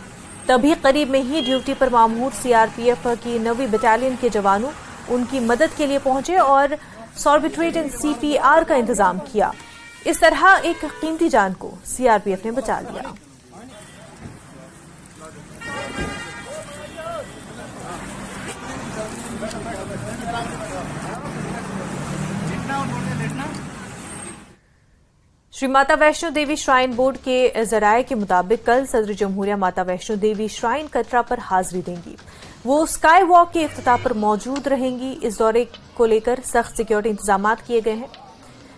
तभी करीब में ही ड्यूटी पर मामूर सीआरपीएफ की 9वीं बटालियन के जवानों उनकी मदद के लिए पहुंचे और सॉर्बिट्रेट एंड CPR का इंतजाम किया। इस तरह एक कीमती जान को सीआरपीएफ ने बचा लिया। श्री माता वैष्णो देवी श्राइन बोर्ड के जराये के मुताबिक कल सदर जमहूरिया माता वैष्णो देवी श्राइन कटरा पर हाजिरी देंगी। वो स्काई वॉक के इफ्तिताह पर मौजूद रहेंगी। इस दौरे को लेकर सख्त सिक्योरिटी इंतजाम किए गए हैं।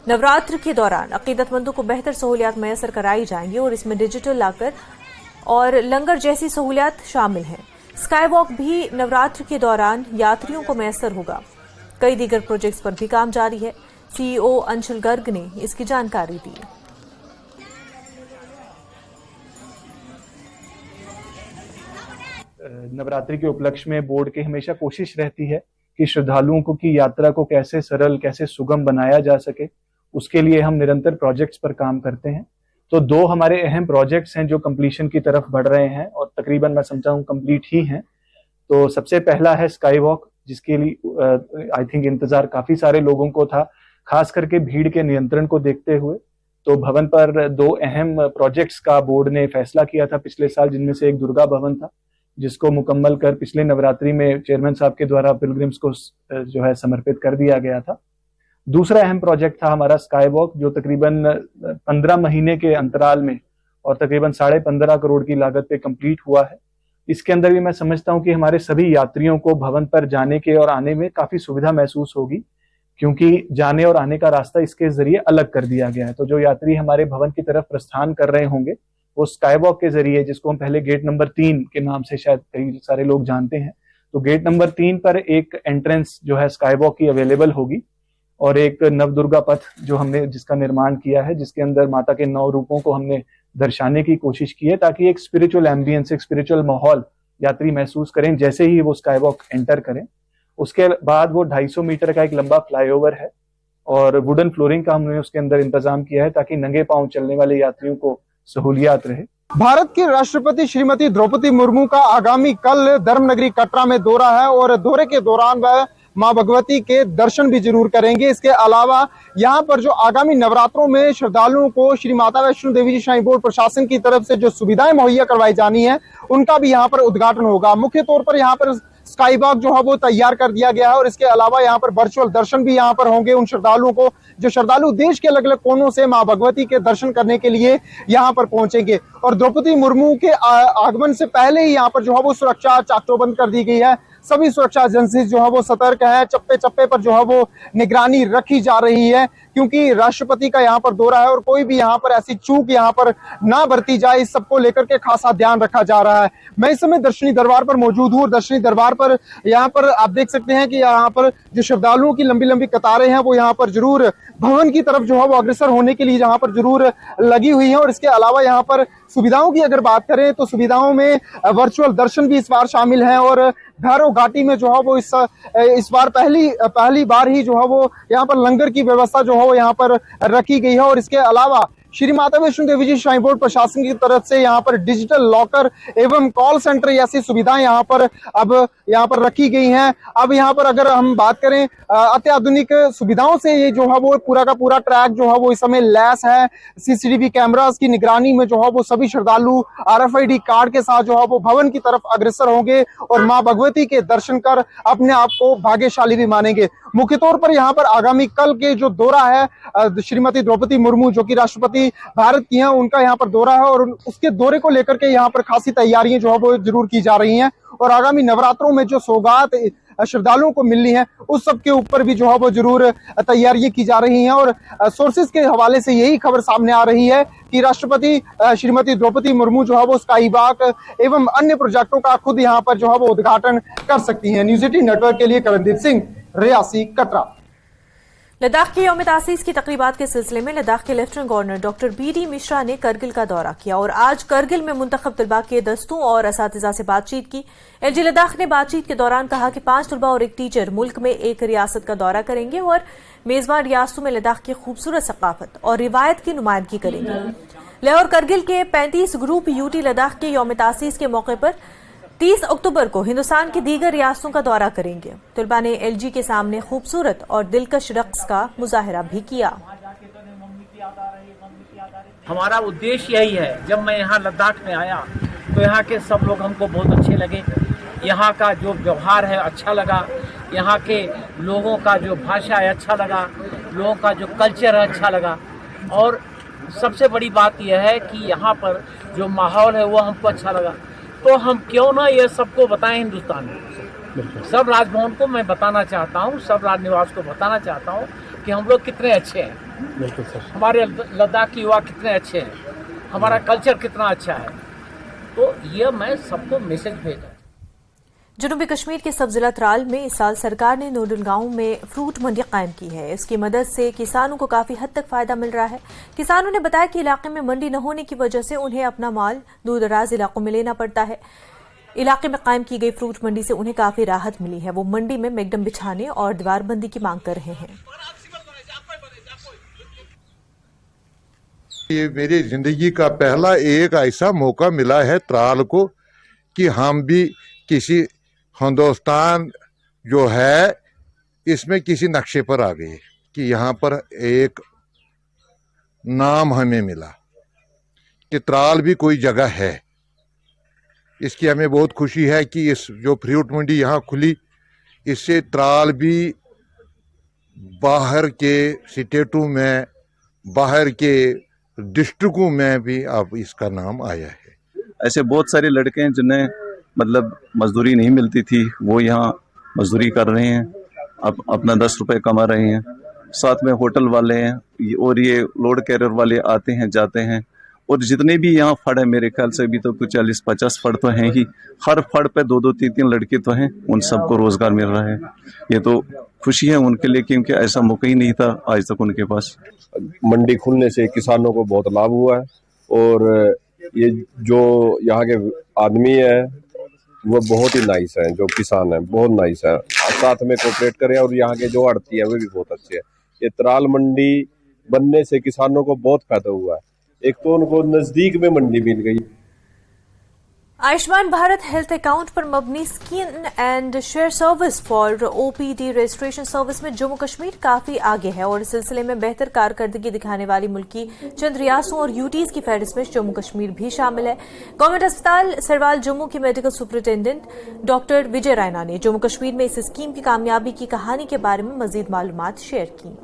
नवरात्र के दौरान अकीदतमंदों को बेहतर सहूलियात मैसर कराई जाएंगी और इसमें डिजिटल लाकर और लंगर जैसी सहूलियात शामिल हैं। स्काई वॉक भी नवरात्र के दौरान यात्रियों को मैसर होगा। कई दीगर प्रोजेक्ट्स पर भी काम जारी है। CEO अंशुल गर्ग ने इसकी जानकारी दी। नवरात्रि के उपलक्ष्य में बोर्ड की हमेशा कोशिश रहती है कि श्रद्धालुओं को की यात्रा को कैसे सरल, कैसे सुगम बनाया जा सके। उसके लिए हम निरंतर प्रोजेक्ट्स पर काम करते हैं। तो 2 हमारे अहम प्रोजेक्ट्स हैं जो कंप्लीशन की तरफ बढ़ रहे हैं और तकरीबन मैं समझता हूँ कंप्लीट ही हैं। तो सबसे पहला है स्काई वॉक, जिसके लिए आई थिंक इंतजार काफी सारे लोगों को था, खास करके भीड़ के नियंत्रण को देखते हुए। तो भवन पर 2 अहम प्रोजेक्ट्स का बोर्ड ने फैसला किया था पिछले साल, जिनमें से एक दुर्गा भवन था, जिसको मुकम्मल कर पिछले नवरात्रि में चेयरमैन साहब के द्वारा पिलग्रिम्स को जो है समर्पित कर दिया गया था। दूसरा अहम प्रोजेक्ट था हमारा स्काई वॉक, जो तकरीबन 15 महीने के अंतराल में और तकरीबन 15.5 करोड़ की लागत पे कंप्लीट हुआ है। इसके अंदर भी मैं समझता हूं कि हमारे सभी यात्रियों को भवन पर जाने के और आने में काफी सुविधा महसूस होगी, क्योंकि जाने और आने का रास्ता इसके जरिए अलग कर दिया गया है। तो जो यात्री हमारे भवन की तरफ प्रस्थान कर रहे होंगे वो स्काई वॉक के जरिए, जिसको हम पहले गेट नंबर 3 के नाम से शायद कई सारे लोग जानते हैं, तो गेट नंबर 3 पर एक एंट्रेंस जो है स्काई वॉक की अवेलेबल होगी और एक नवदुर्गा पथ जो हमने जिसका निर्माण किया है, जिसके अंदर माता के 9 रूपों को हमने दर्शाने की कोशिश की है, ताकि एक स्पिरिचुअल एम्बियंस, एक स्पिरिचुअल माहौल यात्री महसूस करें जैसे ही वो स्काई वॉक एंटर करें। उसके बाद वो 250 मीटर का एक लंबा फ्लाईओवर है और वुडन फ्लोरिंग का हमने उसके अंदर इंतजाम किया है, ताकि नंगे पांव चलने वाले यात्रियों को सहूलियात रहे। भारत की राष्ट्रपति श्रीमती द्रौपदी मुर्मू का आगामी कल धर्मनगरी कटरा में दौरा है और दौरे के दौरान वह मां भगवती के दर्शन भी जरूर करेंगे। इसके अलावा यहाँ पर जो आगामी नवरात्रों में श्रद्धालुओं को श्री माता वैष्णो देवी जी श्राइन बोर्ड प्रशासन की तरफ से जो सुविधाएं मुहैया करवाई जानी है, उनका भी यहाँ पर उद्घाटन होगा। मुख्य तौर पर यहाँ पर स्काई वॉक जो है वो तैयार कर दिया गया है और इसके अलावा यहाँ पर वर्चुअल दर्शन भी यहाँ पर होंगे उन श्रद्धालुओं को जो श्रद्धालु देश के अलग अलग कोनों से मां भगवती के दर्शन करने के लिए यहाँ पर पहुंचेंगे। और द्रौपदी मुर्मू के आगमन से पहले ही यहाँ पर जो है वो सुरक्षा चाकचौबंद कर दी गई है। सभी सुरक्षा एजेंसी जो है वो सतर्क है, चप्पे चप्पे पर जो है वो निगरानी रखी जा रही है, क्योंकि राष्ट्रपति का यहाँ पर दौरा है और कोई भी यहाँ पर ऐसी चूक यहाँ पर ना बरती जाए, इस सबको लेकर के खासा ध्यान रखा जा रहा है। मैं इस समय दर्शनी दरबार पर मौजूद हूँ। दर्शनी दरबार पर यहाँ पर आप देख सकते हैं कि यहाँ पर जो श्रद्धालुओं की लंबी लंबी कतारें हैं वो यहाँ पर जरूर भवन की तरफ जो है वो अग्रसर होने के लिए यहाँ पर जरूर लगी हुई है। और इसके अलावा यहाँ पर सुविधाओं की अगर बात करें तो सुविधाओं में वर्चुअल दर्शन भी इस बार शामिल है और भैरव घाटी में जो है वो इस बार पहली बार ही जो है वो यहाँ पर लंगर की व्यवस्था जो है वो यहाँ पर रखी गई है। और इसके अलावा श्री माता वैष्णो देवी जी श्राइन बोर्ड प्रशासन की तरफ से यहाँ पर डिजिटल लॉकर एवं कॉल सेंटर जैसी सुविधाएं यहाँ पर रखी गई हैं। अब यहाँ पर अगर हम बात करें अत्याधुनिक सुविधाओं से ये जो है वो पूरा का पूरा ट्रैक जो है वो इस समय लैस है। CCTV कैमरास की निगरानी में जो है वो सभी श्रद्धालु RFID कार्ड के साथ जो है वो भवन की तरफ अग्रसर होंगे और मां भगवती के दर्शन कर अपने आप को भाग्यशाली भी मानेंगे। मुख्य तौर पर यहाँ पर आगामी कल के जो दौरा है श्रीमती द्रौपदी मुर्मू जो कि राष्ट्रपति भारत की हैं, उनका यहाँ पर दौरा है और उसके दौरे को लेकर के यहाँ पर खासी तैयारियां जो है वो जरूर की जा रही हैं। और आगामी नवरात्रों में जो सौगात श्रद्धालुओं को मिलनी है, उस सब के ऊपर भी जो है वो जरूर तैयारियां की जा रही हैं। और सोर्सेज के हवाले से यही खबर सामने आ रही है कि राष्ट्रपति श्रीमती द्रौपदी मुर्मू जो है वो स्काई वॉक एवं अन्य प्रोजेक्टों का खुद यहाँ पर जो है वो उद्घाटन कर सकती हैं। न्यूज़ 18 नेटवर्क के लिए करणदीप सिंह, रियासी, कटरा। लद्दाख की यौम तासीस की तकरीबात के सिलसिले में लद्दाख के lieutenant governor doctor BD Mishra ने करगिल का दौरा किया और आज करगिल में मुंतखब तलबा के दस्तों और असातिज़ा से बातचीत की। एलजी लद्दाख ने बातचीत के दौरान कहा कि 5 तलबा और एक टीचर मुल्क में एक रियासत का दौरा करेंगे और मेजबान रियासतों में लद्दाख की खूबसूरत सकाफत और रिवायत की नुमाइंदगी करेंगे। लाहौर करगिल के 35 ग्रुप यूटी लद्दाख के यौम तासीस के मौके पर 30 अक्टूबर को हिंदुस्तान की दीगर रियासतों का दौरा करेंगे। तलबा ने एलजी के सामने खूबसूरत और दिलकश रक्स का मुजाहरा भी किया। हमारा उद्देश्य यही है, जब मैं यहाँ लद्दाख में आया तो यहाँ के सब लोग हमको बहुत अच्छे लगे। यहाँ का जो व्यवहार है अच्छा लगा, यहाँ के लोगों का जो भाषा है अच्छा लगा, लोगों का जो कल्चर है अच्छा लगा। और सबसे बड़ी बात यह है कि यहाँ पर जो माहौल है वो हमको अच्छा लगा। तो हम क्यों ना ये सबको बताएं, हिंदुस्तान में सब राजभवन को मैं बताना चाहता हूँ, सब राजनिवास को बताना चाहता हूँ कि हम लोग कितने अच्छे हैं, हमारे लद्दाख के युवा कितने अच्छे हैं, हमारा कल्चर कितना अच्छा है। तो ये मैं सबको मैसेज भेजा। जनूबी कश्मीर के सब जिला त्राल में इस साल सरकार ने नोडल गांव में फ्रूट मंडी कायम की है। इसकी मदद से किसानों को काफी हद तक फायदा मिल रहा है। किसानों ने बताया कि इलाके में मंडी न होने की वजह से उन्हें अपना माल दूर दराज इलाकों में लेना पड़ता है। इलाके में कायम की गई फ्रूट मंडी से उन्हें काफी राहत मिली है। वो मंडी में मैकडम बिछाने और दीवारबंदी की मांग कर रहे हैं। ये मेरी जिंदगी का पहला एक ऐसा मौका मिला है त्राल को कि हम भी किसी हिंदुस्तान जो है इसमें किसी नक्शे पर आ गए कि यहाँ पर एक नाम हमें मिला कि त्राल भी कोई जगह है। इसकी हमें बहुत खुशी है कि इस जो फ्रूट मंडी यहाँ खुली, इससे त्राल भी बाहर के स्टेटों में, बाहर के डिस्ट्रिक्टों में भी अब इसका नाम आया है। ऐसे बहुत सारे लड़के हैं जिन्हें मतलब मजदूरी नहीं मिलती थी, वो यहाँ मजदूरी कर रहे हैं, अब अपना 10 रुपए कमा रहे हैं। साथ में होटल वाले हैं और ये लोड कैरियर वाले आते हैं जाते हैं। और जितने भी यहाँ फड़ है, मेरे ख्याल से अभी तो कुछ 40-50 फड़ तो हैं ही। हर फड़ पे 2-2, 3-3 लड़के तो हैं, उन सबको रोजगार मिल रहा है। ये तो खुशी है उनके लिए, क्योंकि ऐसा मौका ही नहीं था आज तक उनके पास। मंडी खुलने से किसानों को बहुत लाभ हुआ है और ये जो यहाँ के आदमी है वो बहुत ही नाइस है, जो किसान है बहुत नाइस है, साथ में कोऑपरेट करें। और यहाँ के जो आड़ती है वे भी बहुत अच्छे हैं। ये त्राल मंडी बनने से किसानों को बहुत फायदा हुआ है। एक तो उनको नजदीक में मंडी मिल गई। आयुष्मान भारत हेल्थ अकाउंट पर मबनी scan and share service for OPD registration service में जम्मू कश्मीर काफी आगे है और इस सिलसिले में बेहतर कारकर्दगी दिखाने वाली मुल्क की चंद रियासतों और यूटीज की फहरिस्त में जम्मू कश्मीर भी शामिल है। गवर्नमेंट अस्पताल सरवाल जम्मू की मेडिकल सुपरिटेंडेंट डॉक्टर विजय रैना ने जम्मू कश्मीर में इस स्कीम की कामयाबी की कहानी के बारे में मजीद मालूमात शेयर की।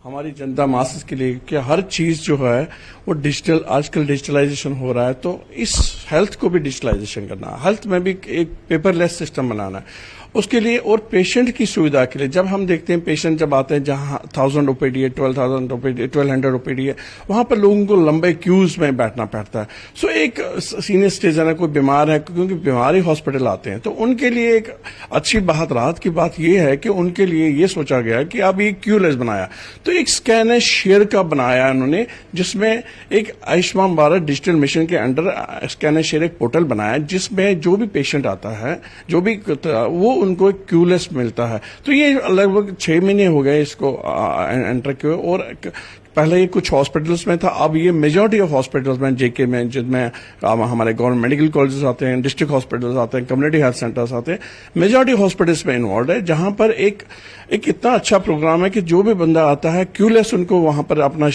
हमारी जनता मासेस के लिए कि हर चीज जो है वो डिजिटल, आजकल डिजिटलाइजेशन हो रहा है, तो इस हेल्थ को भी डिजिटलाइजेशन करना है। हेल्थ में भी एक पेपरलेस सिस्टम बनाना है उसके लिए। और पेशेंट की सुविधा के लिए जब हम देखते हैं पेशेंट जब आते हैं जहां 1000 ओपीडी है, 12,000 ओपीडी, 1200 ओपीडी है, वहां पर लोगों को लंबे क्यूज में बैठना पड़ता है। सो एक सीनियर सिटीजन है, कोई बीमार है, क्योंकि बीमारी हॉस्पिटल आते हैं, तो उनके लिए एक अच्छी बात, राहत की बात यह है कि उनके लिए ये सोचा गया कि अब ये क्यूलेस बनाया, तो एक स्कैन एंड शेयर का बनाया उन्होंने, जिसमें एक आयुष्मान भारत डिजिटल मिशन के अंडर स्कैन एंड शेयर एक पोर्टल बनाया, जिसमें जो भी पेशेंट आता है, जो भी वो उनको एक क्यूलेस मिलता है। तो ये लगभग 6 महीने हो गए इसको एंटर किए। और पहले ये कुछ हॉस्पिटल्स में था, अब ये मेजॉरिटी ऑफ हॉस्पिटल्स में, जेके में, जिनमें हमारे गवर्नमेंट मेडिकल कॉलेजेस आते हैं, डिस्ट्रिक्ट हॉस्पिटल्स आते हैं, कम्युनिटी हेल्थ सेंटर्स आते हैं, मेजॉरिटी हॉस्पिटल्स में इन्वॉल्व है, जहां पर एक इतना अच्छा प्रोग्राम है कि जो भी बंदा आता है क्यूलेस उनको वहां पर अपना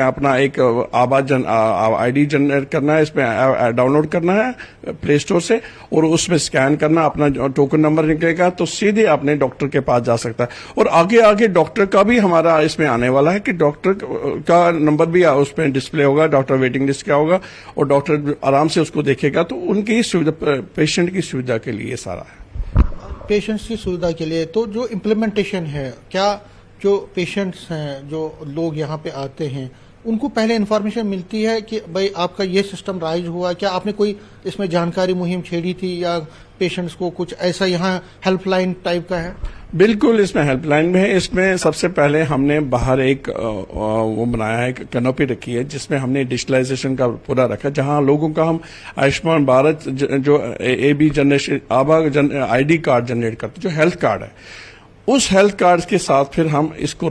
अपना एक आईडी जनरेट करना है, इसमें डाउनलोड करना है प्ले स्टोर से, और उसमें स्कैन करना, अपना टोकन नंबर निकलेगा तो सीधे अपने डॉक्टर के पास जा सकता है। और आगे आगे डॉक्टर का भी हमारा इसमें आने वाला है कि डॉक्टर का नंबर भी उसमें डिस्प्ले होगा, डॉक्टर वेटिंग लिस्ट क्या होगा, और डॉक्टर आराम से उसको देखेगा। तो उनकी सुविधा, पेशेंट की सुविधा के लिए सारा है। पेशेंट्स की सुविधा के लिए तो जो इम्प्लीमेंटेशन है, क्या जो पेशेंट्स हैं, जो लोग यहाँ पे आते हैं, उनको पहले इन्फॉर्मेशन मिलती है कि भाई आपका ये सिस्टम राइज हुआ? क्या आपने कोई इसमें जानकारी मुहिम छेड़ी थी या पेशेंट्स को कुछ ऐसा यहाँ हेल्पलाइन टाइप का है? बिल्कुल, इसमें हेल्पलाइन भी है। इसमें सबसे पहले हमने बाहर एक वो बनाया है, कैनोपी रखी है जिसमें हमने डिजिटलाइजेशन का पूरा रखा, जहां लोगों का हम आयुष्मान भारत जो AB जनरेशन आभा ID कार्ड जनरेट करते, जो हेल्थ कार्ड है, उस हेल्थ कार्ड के साथ फिर हम इसको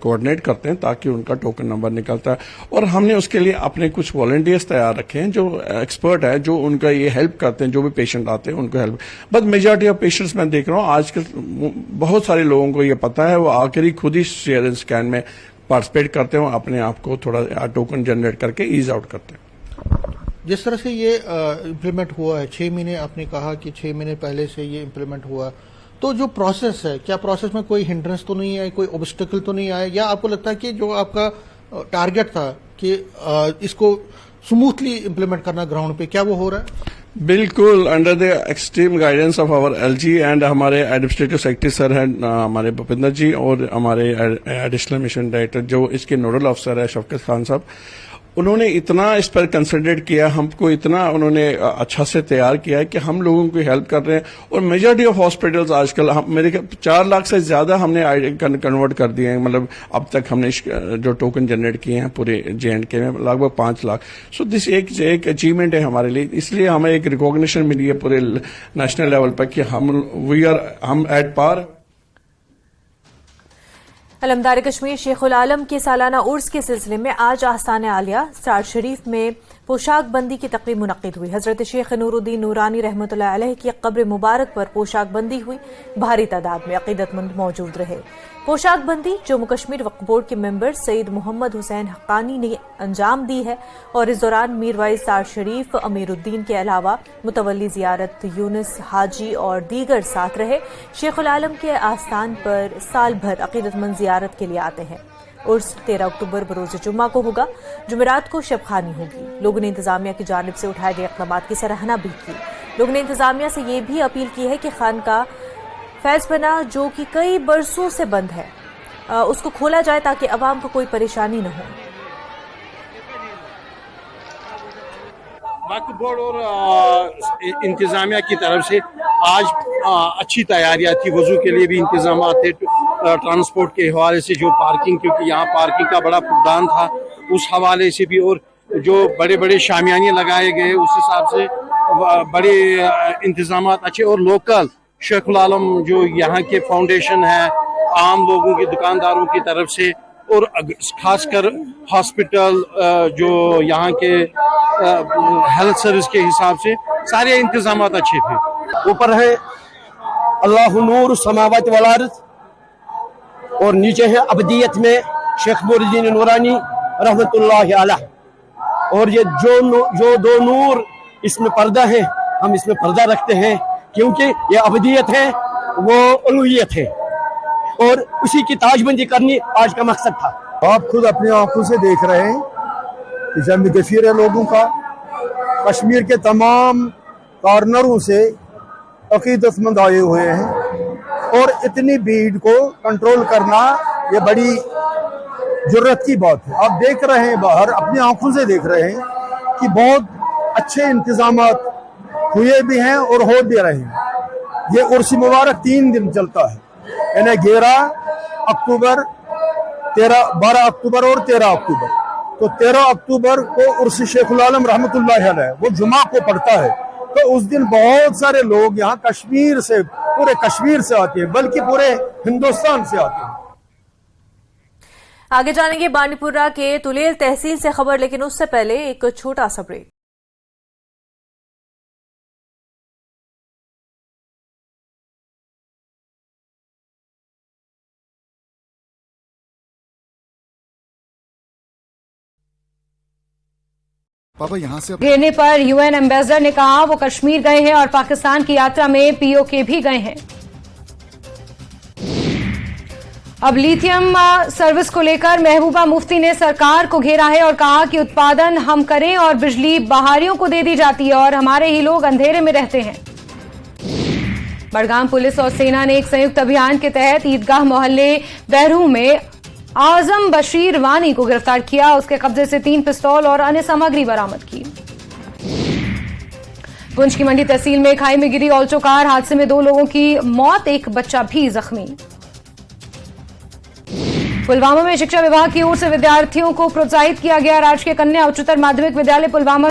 कोऑर्डिनेट करते हैं ताकि उनका टोकन नंबर निकलता है। और हमने उसके लिए अपने कुछ वॉलंटियर्स तैयार रखे हैं जो एक्सपर्ट है, जो उनका ये हेल्प करते हैं, जो भी पेशेंट आते हैं उनको help. But majority of patients मैं देख रहा हूँ आजकल बहुत सारे लोगों को ये पता है, वो आकर ही खुद ही शेयर स्कैन में पार्टिसिपेट करते हैं, अपने आप को थोड़ा टोकन जनरेट करके ईज आउट करते हैं। जिस तरह से ये इम्प्लीमेंट हुआ है, 6 महीने आपने कहा कि 6 महीने पहले से ये इम्प्लीमेंट हुआ, तो जो प्रोसेस है, क्या प्रोसेस में कोई हिंड्रेंस तो नहीं है, कोई ऑब्स्टेकल तो नहीं आया, या आपको लगता है कि जो आपका टारगेट था कि इसको स्मूथली इम्प्लीमेंट करना ग्राउंड पे, क्या वो हो रहा है? बिल्कुल, under the extreme guidance of our LG and हमारे एडमिनिस्ट्रेटिव सेक्रेटरी सर हैं हमारे भूपिंदर जी, और हमारे एडिशनल मिशन डायरेक्टर जो इसके नोडल ऑफिसर है शफकत खान साहब, उन्होंने इतना इस पर कंसंट्रेट किया, हमको इतना उन्होंने अच्छा से तैयार किया है कि हम लोगों की हेल्प कर रहे हैं। और मेजॉरिटी ऑफ हॉस्पिटल्स आजकल मेरे 4 लाख से ज्यादा हमने कन्वर्ट कर दिए हैं, मतलब अब तक हमने जो टोकन जनरेट किए हैं पूरे J&K में लगभग 5 लाख। सो दिस एक अचीवमेंट है हमारे लिए, इसलिए हमें एक रिकॉग्निशन मिली है पूरे नेशनल लेवल पर कि हम एट पार। अलमदार कश्मीर शेखुल आलम के सालाना उर्स के सिलसिले में आज आस्थान आलिया सार शरीफ में पोशाक बंदी की तकरीब मुनक्किद हुई। हजरत शेख नूरुद्दीन नूरानी रहमतुल्लाह अलैह की कब्र मुबारक पर पोशाक बंदी हुई। भारी तादाद में अकीदतमंद मौजूद रहे। पोशाक बंदी जम्मू कश्मीर वक्फ बोर्ड के मेंबर सईद मोहम्मद हुसैन हक्कानी ने अंजाम दी है और इस दौरान मीरवाइज सार शरीफ अमीरुद्दीन के अलावा मुतवल्ली जियारत यूनुस हाजी और दीगर साथ रहे। शेखुल आलम के आस्थान पर साल भर अकीदतमंद जियारत के लिए आते हैं। उर्स 13 अक्टूबर बरोज जुम्मा को होगा। जुमेरात को शबखानी होगी। लोगों ने इंतजामिया की जानिब से उठाए गए इक़दामात की सराहना भी की। लोगों ने इंतजामिया से ये भी अपील की है कि खानका फैज़पना जो कि कई बरसों से बंद है उसको खोला जाए ताकि अवाम को कोई परेशानी न हो। वक्फ बोर्ड और इंतजामिया की तरफ से आज अच्छी तैयारियां थी, वजू के लिए भी इंतजाम थे, ट्रांसपोर्ट के हवाले से जो पार्किंग, क्योंकि यहाँ पार्किंग का बड़ा फुकदान था, उस हवाले से भी, और जो बड़े बड़े शामियाने लगाए गए उस हिसाब से बड़े इंतजाम अच्छे। और लोकल शेखुल आलम जो यहाँ के फाउंडेशन है, आम लोगों की दुकानदारों की तरफ से, और खासकर हॉस्पिटल जो यहाँ के हेल्थ सर्विस के हिसाब से सारे इंतजाम अच्छे थे। ऊपर है अल्लाह नूर समावत वल अर्ज़ और नीचे है अबदियत में शेख नूरुद्दीन नूरानी रहमतुल्लाह अलैह। और ये जो 2 नूर इसमें पर्दा है, हम इसमें पर्दा रखते हैं क्योंकि ये अबदियत है, वो उलूहियत है, और उसी की ताजबंदी करनी आज का मकसद था। आप खुद अपनी आंखों से देख रहे हैं कि जब गफीर है लोगों का, कश्मीर के तमाम कॉर्नरों से अकीदतमंद आए हुए हैं, और इतनी भीड़ को कंट्रोल करना ये बड़ी जुर्रत की बात है। आप देख रहे हैं बाहर, अपनी आंखों से देख रहे हैं कि बहुत अच्छे इंतजामात हुए भी हैं और हो भी रहे हैं। ये उर्स मुबारक 3 दिन चलता है, यानी 11 अक्टूबर, 12 अक्टूबर और 13 अक्टूबर। तो 13 अक्टूबर को उर्स शेखुल आलम रहमतुल्लाह अलैह वो जुमा को पड़ता है, तो उस दिन बहुत सारे लोग यहाँ कश्मीर से, पूरे कश्मीर से आते हैं, बल्कि पूरे हिंदुस्तान से आते हैं। आगे जानेंगे बानीपुरा के तुलेल तहसील से खबर, लेकिन उससे पहले एक छोटा सा ब्रेक। पापा यहाँ से घेरने पर UN एम्बेसडर ने कहा वो कश्मीर गए हैं और पाकिस्तान की यात्रा में POK भी गए हैं। अब लिथियम सर्विस को लेकर महबूबा मुफ्ती ने सरकार को घेरा है और कहा कि उत्पादन हम करें और बिजली बाहरियों को दे दी जाती है और हमारे ही लोग अंधेरे में रहते हैं। बड़गाम पुलिस और सेना ने एक संयुक्त अभियान के तहत ईदगाह मोहल्ले बहरू में आजम बशीर वानी को गिरफ्तार किया। उसके कब्जे से 3 पिस्तौल और अन्य सामग्री बरामद की। पुंछ की मंडी तहसील में खाई में गिरी ऑल्टो कार, हादसे में 2 लोगों की मौत, एक बच्चा भी जख्मी। पुलवामा में शिक्षा विभाग की ओर से विद्यार्थियों को प्रोत्साहित किया गया। राजकीय कन्या उच्चतर माध्यमिक विद्यालय पुलवामा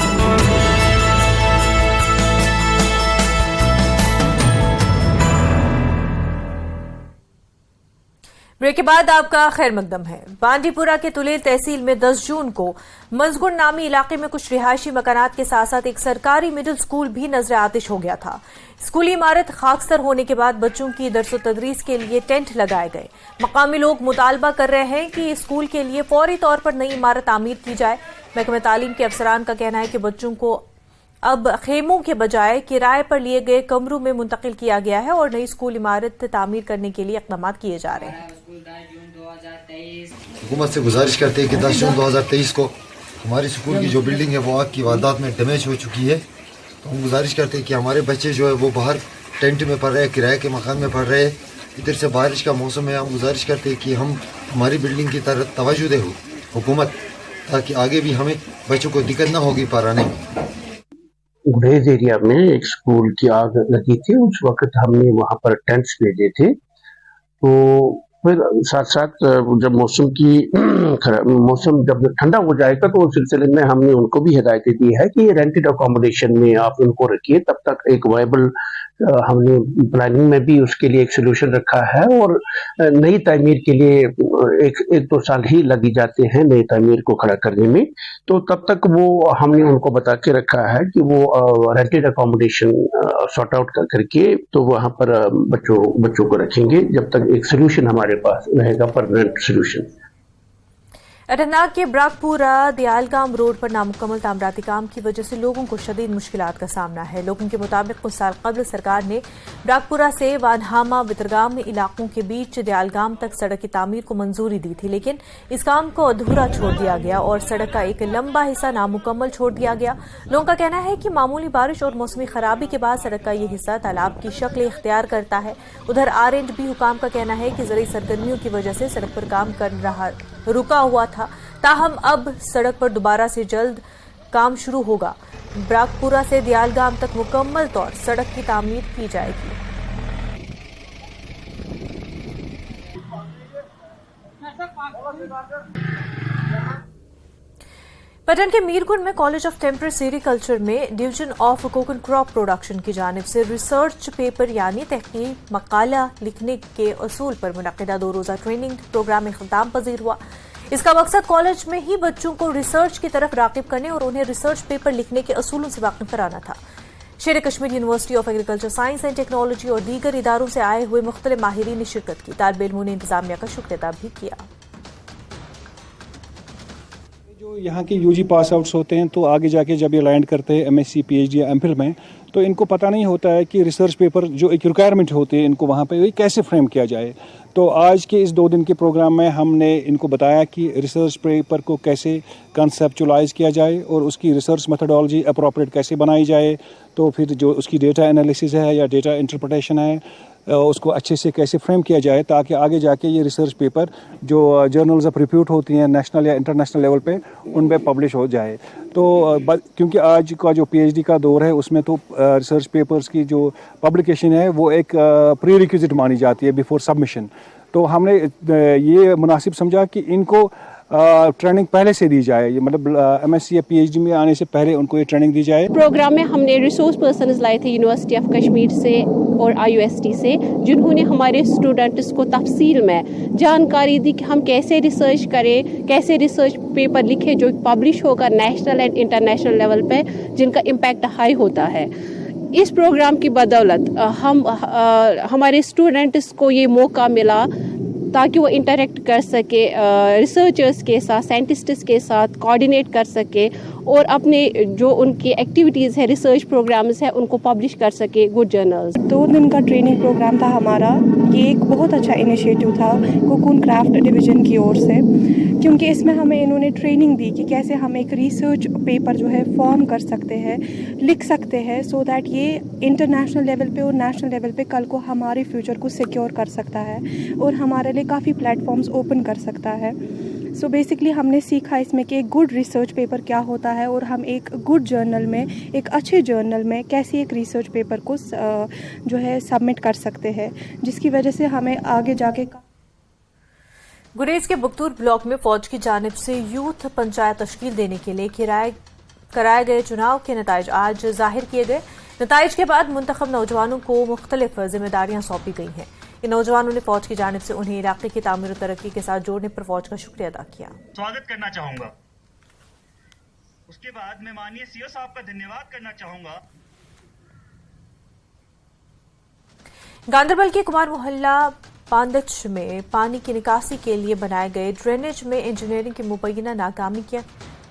ब्रेक के बाद आपका खैर मकदम है। बांडीपुरा के तुलेल तहसील में 10 जून को मंजगुंड नामी इलाके में कुछ रिहायशी मकानात के साथ साथ एक सरकारी मिडिल स्कूल भी नजर आतिश हो गया था। स्कूली इमारत खाकसर होने के बाद बच्चों की दरसो तदरीस के लिए टेंट लगाए गए। मकामी लोग मुतालबा कर रहे हैं कि स्कूल के लिए फौरी तौर पर नई इमारत तामीर की जाए। महकमे तालीम के अफसरान का कहना है कि बच्चों को अब खेमों के बजाय किराए पर लिए गए कमरों में मुंतकिल किया गया है और नई स्कूल इमारत तामीर करने के लिए इक़दाम किए जा रहे हैं। हुकूमत से गुजारिश करते हैं कि 10 जून 2023 को हमारी स्कूल की जो बिल्डिंग है वो आग की वारदात में डैमेज हो चुकी है। तो हम गुजारिश करते हैं कि हमारे बच्चे जो है वो बाहर टेंट में पढ़ रहे हैं, किराए के मकान में पढ़ रहे हैं। इधर से बारिश का मौसम है, हम गुजारिश करते हैं कि हम हमारी बिल्डिंग की तरफ तवज्जो दे हुकूमत, ताकि आगे भी हमें बच्चों को दिक्कत ना होगी पढ़ाने में। गुरेज एरिया में एक स्कूल की आग लगी थी। उस वक्त हमने वहां पर टेंट्स भेजे थे। तो फिर साथ साथ जब मौसम जब ठंडा हो जाएगा तो उस सिलसिले में हमने उनको भी हिदायतें दी है कि रेंटेड अकोमोडेशन में आप उनको रखिए। तब तक एक वायबल हमने प्लानिंग में भी उसके लिए एक सोल्यूशन रखा है। और नई तामीर के लिए एक 2 साल ही लगी जाते हैं नई तामीर को खड़ा करने में। तो तब तक वो हमने उनको बता के रखा है कि वो रेंटेड अकोमोडेशन सॉर्ट आउट करके तो वहां पर बच्चों को रखेंगे जब तक एक सोल्यूशन हमारे पास रहेगा, परमानेंट सोल्यूशन। अनंतनाग के ब्राकपुरा दयालगाम रोड पर नामुकम्मल तामीराती काम की वजह से लोगों को शदीद मुश्किलात का सामना है। लोगों के मुताबिक कुछ साल कबल सरकार ने ब्राकपुरा से वानहामा वितरगाम इलाकों के बीच दयालगाम तक सड़क की तामीर को मंजूरी दी थी, लेकिन इस काम को अधूरा छोड़ दिया गया और सड़क का एक लंबा हिस्सा नामुकम्मल छोड़ दिया गया। लोगों का कहना है कि मामूली बारिश और मौसमी खराबी के बाद सड़क का ये हिस्सा तालाब की शक्ल इख्तियार करता है। उधर R&B हुकाम का कहना है कि ज़रूरी सरगर्मियों की वजह से सड़क पर काम रुका हुआ था, ताहम अब सड़क पर दोबारा से जल्द काम शुरू होगा। ब्राकपुरा से दयालगाम तक मुकम्मल तौर सड़क की तामीर की जाएगी। पटन के मीरगुंड में कॉलेज ऑफ टेम्परेरी सेरिकल्चर में division of cocoon crop production की जानिब से रिसर्च पेपर यानी तहकीक मकाला लिखने के असूल पर मुनक़िदा 2 रोज़ा ट्रेनिंग प्रोग्राम में ख़िताम पजीर हुआ। इसका मकसद कॉलेज में ही बच्चों को रिसर्च की तरफ राग़िब करने और उन्हें रिसर्च पेपर लिखने के असूलों से वाकिफ कराना था। शेर Kashmir university of agriculture science and technology और दीगर इदारों से आए हुए मुख्तलिफ माहिरीन ने शिरकत की। तालिब इल्मों ने इंतजामिया का शुक्रिया अदा भी किया। जो यहाँ के यूजी पास आउट्स होते हैं तो आगे जाके जब ये लैंड करते हैं MSc PhD या MPhil में, तो इनको पता नहीं होता है कि रिसर्च पेपर जो एक रिक्वायरमेंट होती है इनको वहाँ पे कैसे फ्रेम किया जाए। तो आज के इस 2 दिन के प्रोग्राम में हमने इनको बताया कि रिसर्च पेपर को कैसे कंसेप्चुलाइज किया जाए और उसकी रिसर्च मेथोडोलॉजी अप्रोप्रिएट कैसे बनाई जाए। तो फिर जो उसकी डेटा एनालिसिस है या डेटा इंटरप्रिटेशन है उसको अच्छे से कैसे फ्रेम किया जाए ताकि आगे जाके ये रिसर्च पेपर जो जर्नल्स ऑफ रिप्यूट होती हैं नेशनल या इंटरनेशनल लेवल पे उन पे पब्लिश हो जाए। तो क्योंकि आज का जो PhD का दौर है उसमें तो रिसर्च पेपर्स की जो पब्लिकेशन है वो एक प्री रिक्विजिट मानी जाती है बिफोर सबमिशन। तो हमने ये मुनासिब समझा कि इनको ट्रेनिंग पहले से दी जाए, मतलब MSc या PhD में आने से पहले उनको ये ट्रेनिंग दी जाए। प्रोग्राम में हमने रिसोर्स पर्सन्स लाए थे यूनिवर्सिटी ऑफ कश्मीर से और IUST से, जिन्होंने हमारे स्टूडेंट्स को तफसील में जानकारी दी कि हम कैसे रिसर्च करें, कैसे रिसर्च पेपर लिखें जो पब्लिश होगा नेशनल एंड इंटरनेशनल लेवल पे, जिनका इम्पैक्ट हाई होता है। इस प्रोग्राम की बदौलत हमारे स्टूडेंट्स को ये मौका मिला ताकि वो इंटरेक्ट कर सके रिसर्चर्स के साथ, साइंटिस्ट्स के साथ कोऑर्डिनेट कर सके और अपने जो उनकी एक्टिविटीज़ है, रिसर्च प्रोग्राम्स है, उनको पब्लिश कर सके गुड जर्नल्स। 2 दिन का ट्रेनिंग प्रोग्राम था हमारा। ये एक बहुत अच्छा इनिशिएटिव था कोकून क्राफ्ट डिवीज़न की ओर से, क्योंकि इसमें हमें इन्होंने ट्रेनिंग दी कि कैसे हम एक रिसर्च पेपर जो है फॉर्म कर सकते हैं, लिख सकते हैं, सो दैट ये इंटरनेशनल लेवल पे और नेशनल लेवल पे कल को हमारे फ्यूचर को सिक्योर कर सकता है और हमारे लिए काफ़ी प्लेटफॉर्म्स ओपन कर सकता है। सो बेसिकली हमने सीखा इसमें कि एक गुड रिसर्च पेपर क्या होता है और हम एक गुड जर्नल में, एक अच्छे जर्नल में कैसे एक रिसर्च पेपर को जो है सबमिट कर सकते हैं, जिसकी वजह से हमें आगे जाके। गुरेज के बुकतूर ब्लॉक में फौज की जानिब से यूथ पंचायत तश्कील देने के लिए कराए गए चुनाव के नताइज आज जाहिर किए गए। नताइज के बाद मुंतखब नौजवानों को मुख्तलिफ जिम्मेदारियां सौंपी गई हैं। इन नौजवानों ने फौज की जानिब से उन्हें इलाके की तामीर और तरक्की के साथ जोड़ने पर फौज का शुक्रिया अदा किया। स्वागत करना चाहूंगा। उसके बाद मैं माननीय सीओ साहब का धन्यवाद करना चाहूंगा। गांधरबल के कुमार मोहल्ला पांदच में पानी की निकासी के लिए बनाए गए ड्रेनेज में इंजीनियरिंग की मुबैना नाकामी की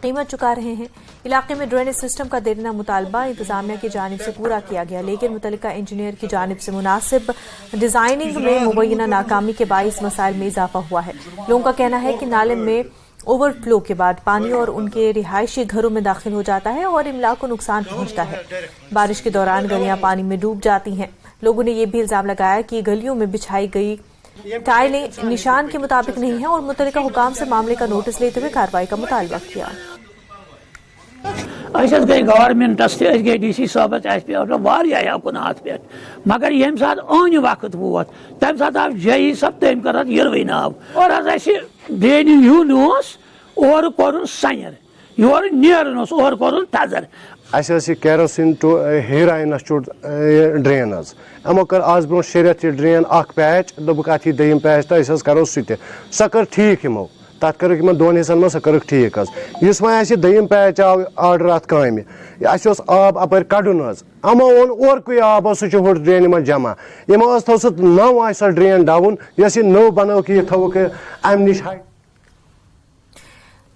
कीमत चुका रहे हैं। इलाके में ड्रेनेज सिस्टम का देना मुतालबा इंतजामिया की जानिब से पूरा किया गया, लेकिन मुतल्लिका इंजीनियर की जानिब से मुनासिब डिजाइनिंग में मुबैना नाकामी के बाइस मसाइल में इजाफा हुआ है। लोगों का कहना है कि नाले में ओवरफ्लो के बाद पानी और उनके रिहायशी घरों में दाखिल हो जाता है और इमला को नुकसान पहुंचता है। बारिश के दौरान गलियां पानी में डूब जाती हैं। लोगों ने यह भी इल्जाम लगाया कि गलियों में बिछाई गई टाइलें निशान के मुताबिक नहीं है और मुतल्लिका हुकाम से मामले का नोटिस लेते हुए कार्रवाई का मुतालबा किया। गई गवर्नमेंटस गई DC साहबस उन अत पे, मगर ये सात अन वक्त वोत तम सात आव JE सब तम कर यरवे नाव और ड्रेन यून और कोर सर योर नेरन और कोर तजर केरोसिन टू हेराइन चुट ड्रेन यमो कर आज ब्रो 6 रेत ड्रेन अख पैच दोक अत दम पैच तो करो सह कर ठीक यमो तथ कर 2 हिस्सन में सह कर ठीक इस वह दम पैच आव आर्डर अत काम आब अपर कड़न यमो ओन और कोई आब सह हुट ड्रेन में जमा यमो थो सह नव सह ड्रेन डाउन यह नव बनो कि थोक अम नश।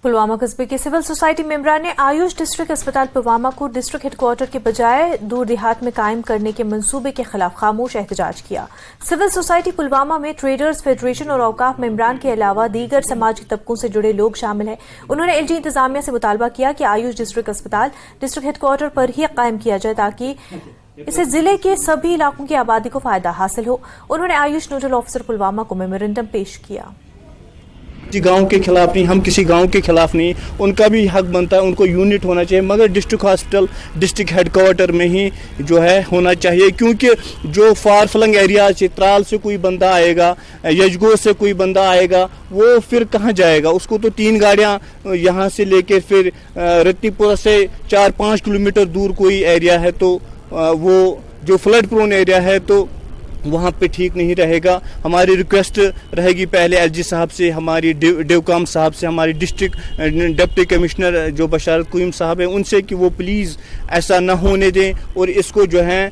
पुलवामा कस्बे के सिविल सोसाइटी मेंबरान ने आयुष डिस्ट्रिक्ट अस्पताल पुलवामा को डिस्ट्रिक्ट हेडक्वार्टर के बजाय दूर देहात में कायम करने के मंसूबे के खिलाफ खामोश एहतजाज किया। सिविल सोसाइटी पुलवामा में ट्रेडर्स फेडरेशन और औकाफ मेंबरान के अलावा दीगर समाजी तबकों से जुड़े लोग शामिल हैं। उन्होंने LG इंतजामिया से मुतालबा किया कि आयुष डिस्ट्रिक्ट अस्पताल डिस्ट्रिक्ट हेडक्वार्टर पर ही कायम किया जाए ताकि इससे जिले के सभी इलाकों की आबादी को फायदा हासिल हो। उन्होंने आयुष नोडल ऑफिसर पुलवामा को मेमोरेंडम पेश किया। किसी गांव के खिलाफ नहीं, हम किसी गांव के खिलाफ नहीं, उनका भी हक बनता है, उनको यूनिट होना चाहिए, मगर डिस्ट्रिक्ट हॉस्पिटल डिस्ट्रिक्ट हेडक्वार्टर में ही जो है होना चाहिए, क्योंकि जो फार फ्लंग एरिया चित्राल से कोई बंदा आएगा, यजगो से कोई बंदा आएगा, वो फिर कहाँ जाएगा? उसको तो 3 गाड़ियाँ यहाँ से लेके फिर रत्तीपुरा से 4-5 किलोमीटर दूर कोई एरिया है, तो वो जो फ्लड प्रोन एरिया है तो वहाँ पे ठीक नहीं रहेगा। हमारी रिक्वेस्ट रहेगी पहले LG साहब से, हमारी डेवकाम साहब से, हमारी डिस्ट्रिक्ट डिप्टी कमिश्नर जो बशारत कुईम साहब हैं उनसे कि वो प्लीज़ ऐसा ना होने दें और इसको जो है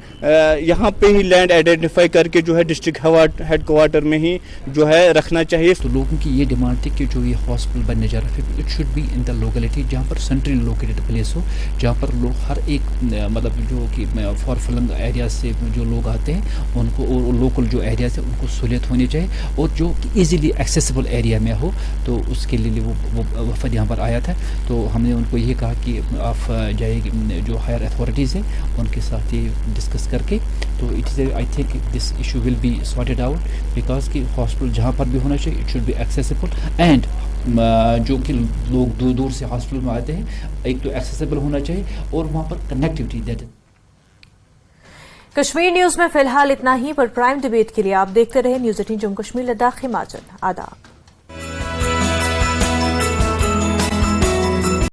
यहाँ पे ही लैंड आइडेंटिफाई करके जो है डिस्ट्रिक्ट हेडक्वार्टर में ही जो है रखना चाहिए। तो लोगों की ये डिमांड थी कि जो ये हॉस्पिटल बनने जा रहा है it should be in the locality जहाँ पर सेंट्रली लोकेटेड प्लेस हो, जहाँ पर लोग हर एक मतलब जो कि फॉर फ्लंग एरिया से जो लोग आते हैं उनको और लोकल जो एरिया है उनको सहूलियत होनी चाहिए और जो इजीली एक्सेसिबल एरिया में हो, तो उसके लिए वो वफद यहाँ पर आया था। तो हमने उनको ये कहा कि आप जाइए जो हायर अथॉरिटीज़ हैं उनके साथ ये डिस्कस करके, तो it is I think this issue will be sorted out because कि हॉस्पिटल जहाँ पर भी होना चाहिए it should be accessible and जो कि लोग दूर दूर से हॉस्पिटल में आते हैं एक तो एक्सेसिबल होना चाहिए और वहाँ पर कनेक्टिविटी दैट। कश्मीर न्यूज में फिलहाल इतना ही, पर प्राइम डिबेट के लिए आप देखते रहे न्यूज़ 18 जम्मू कश्मीर लद्दाख हिमाचल। आदाब।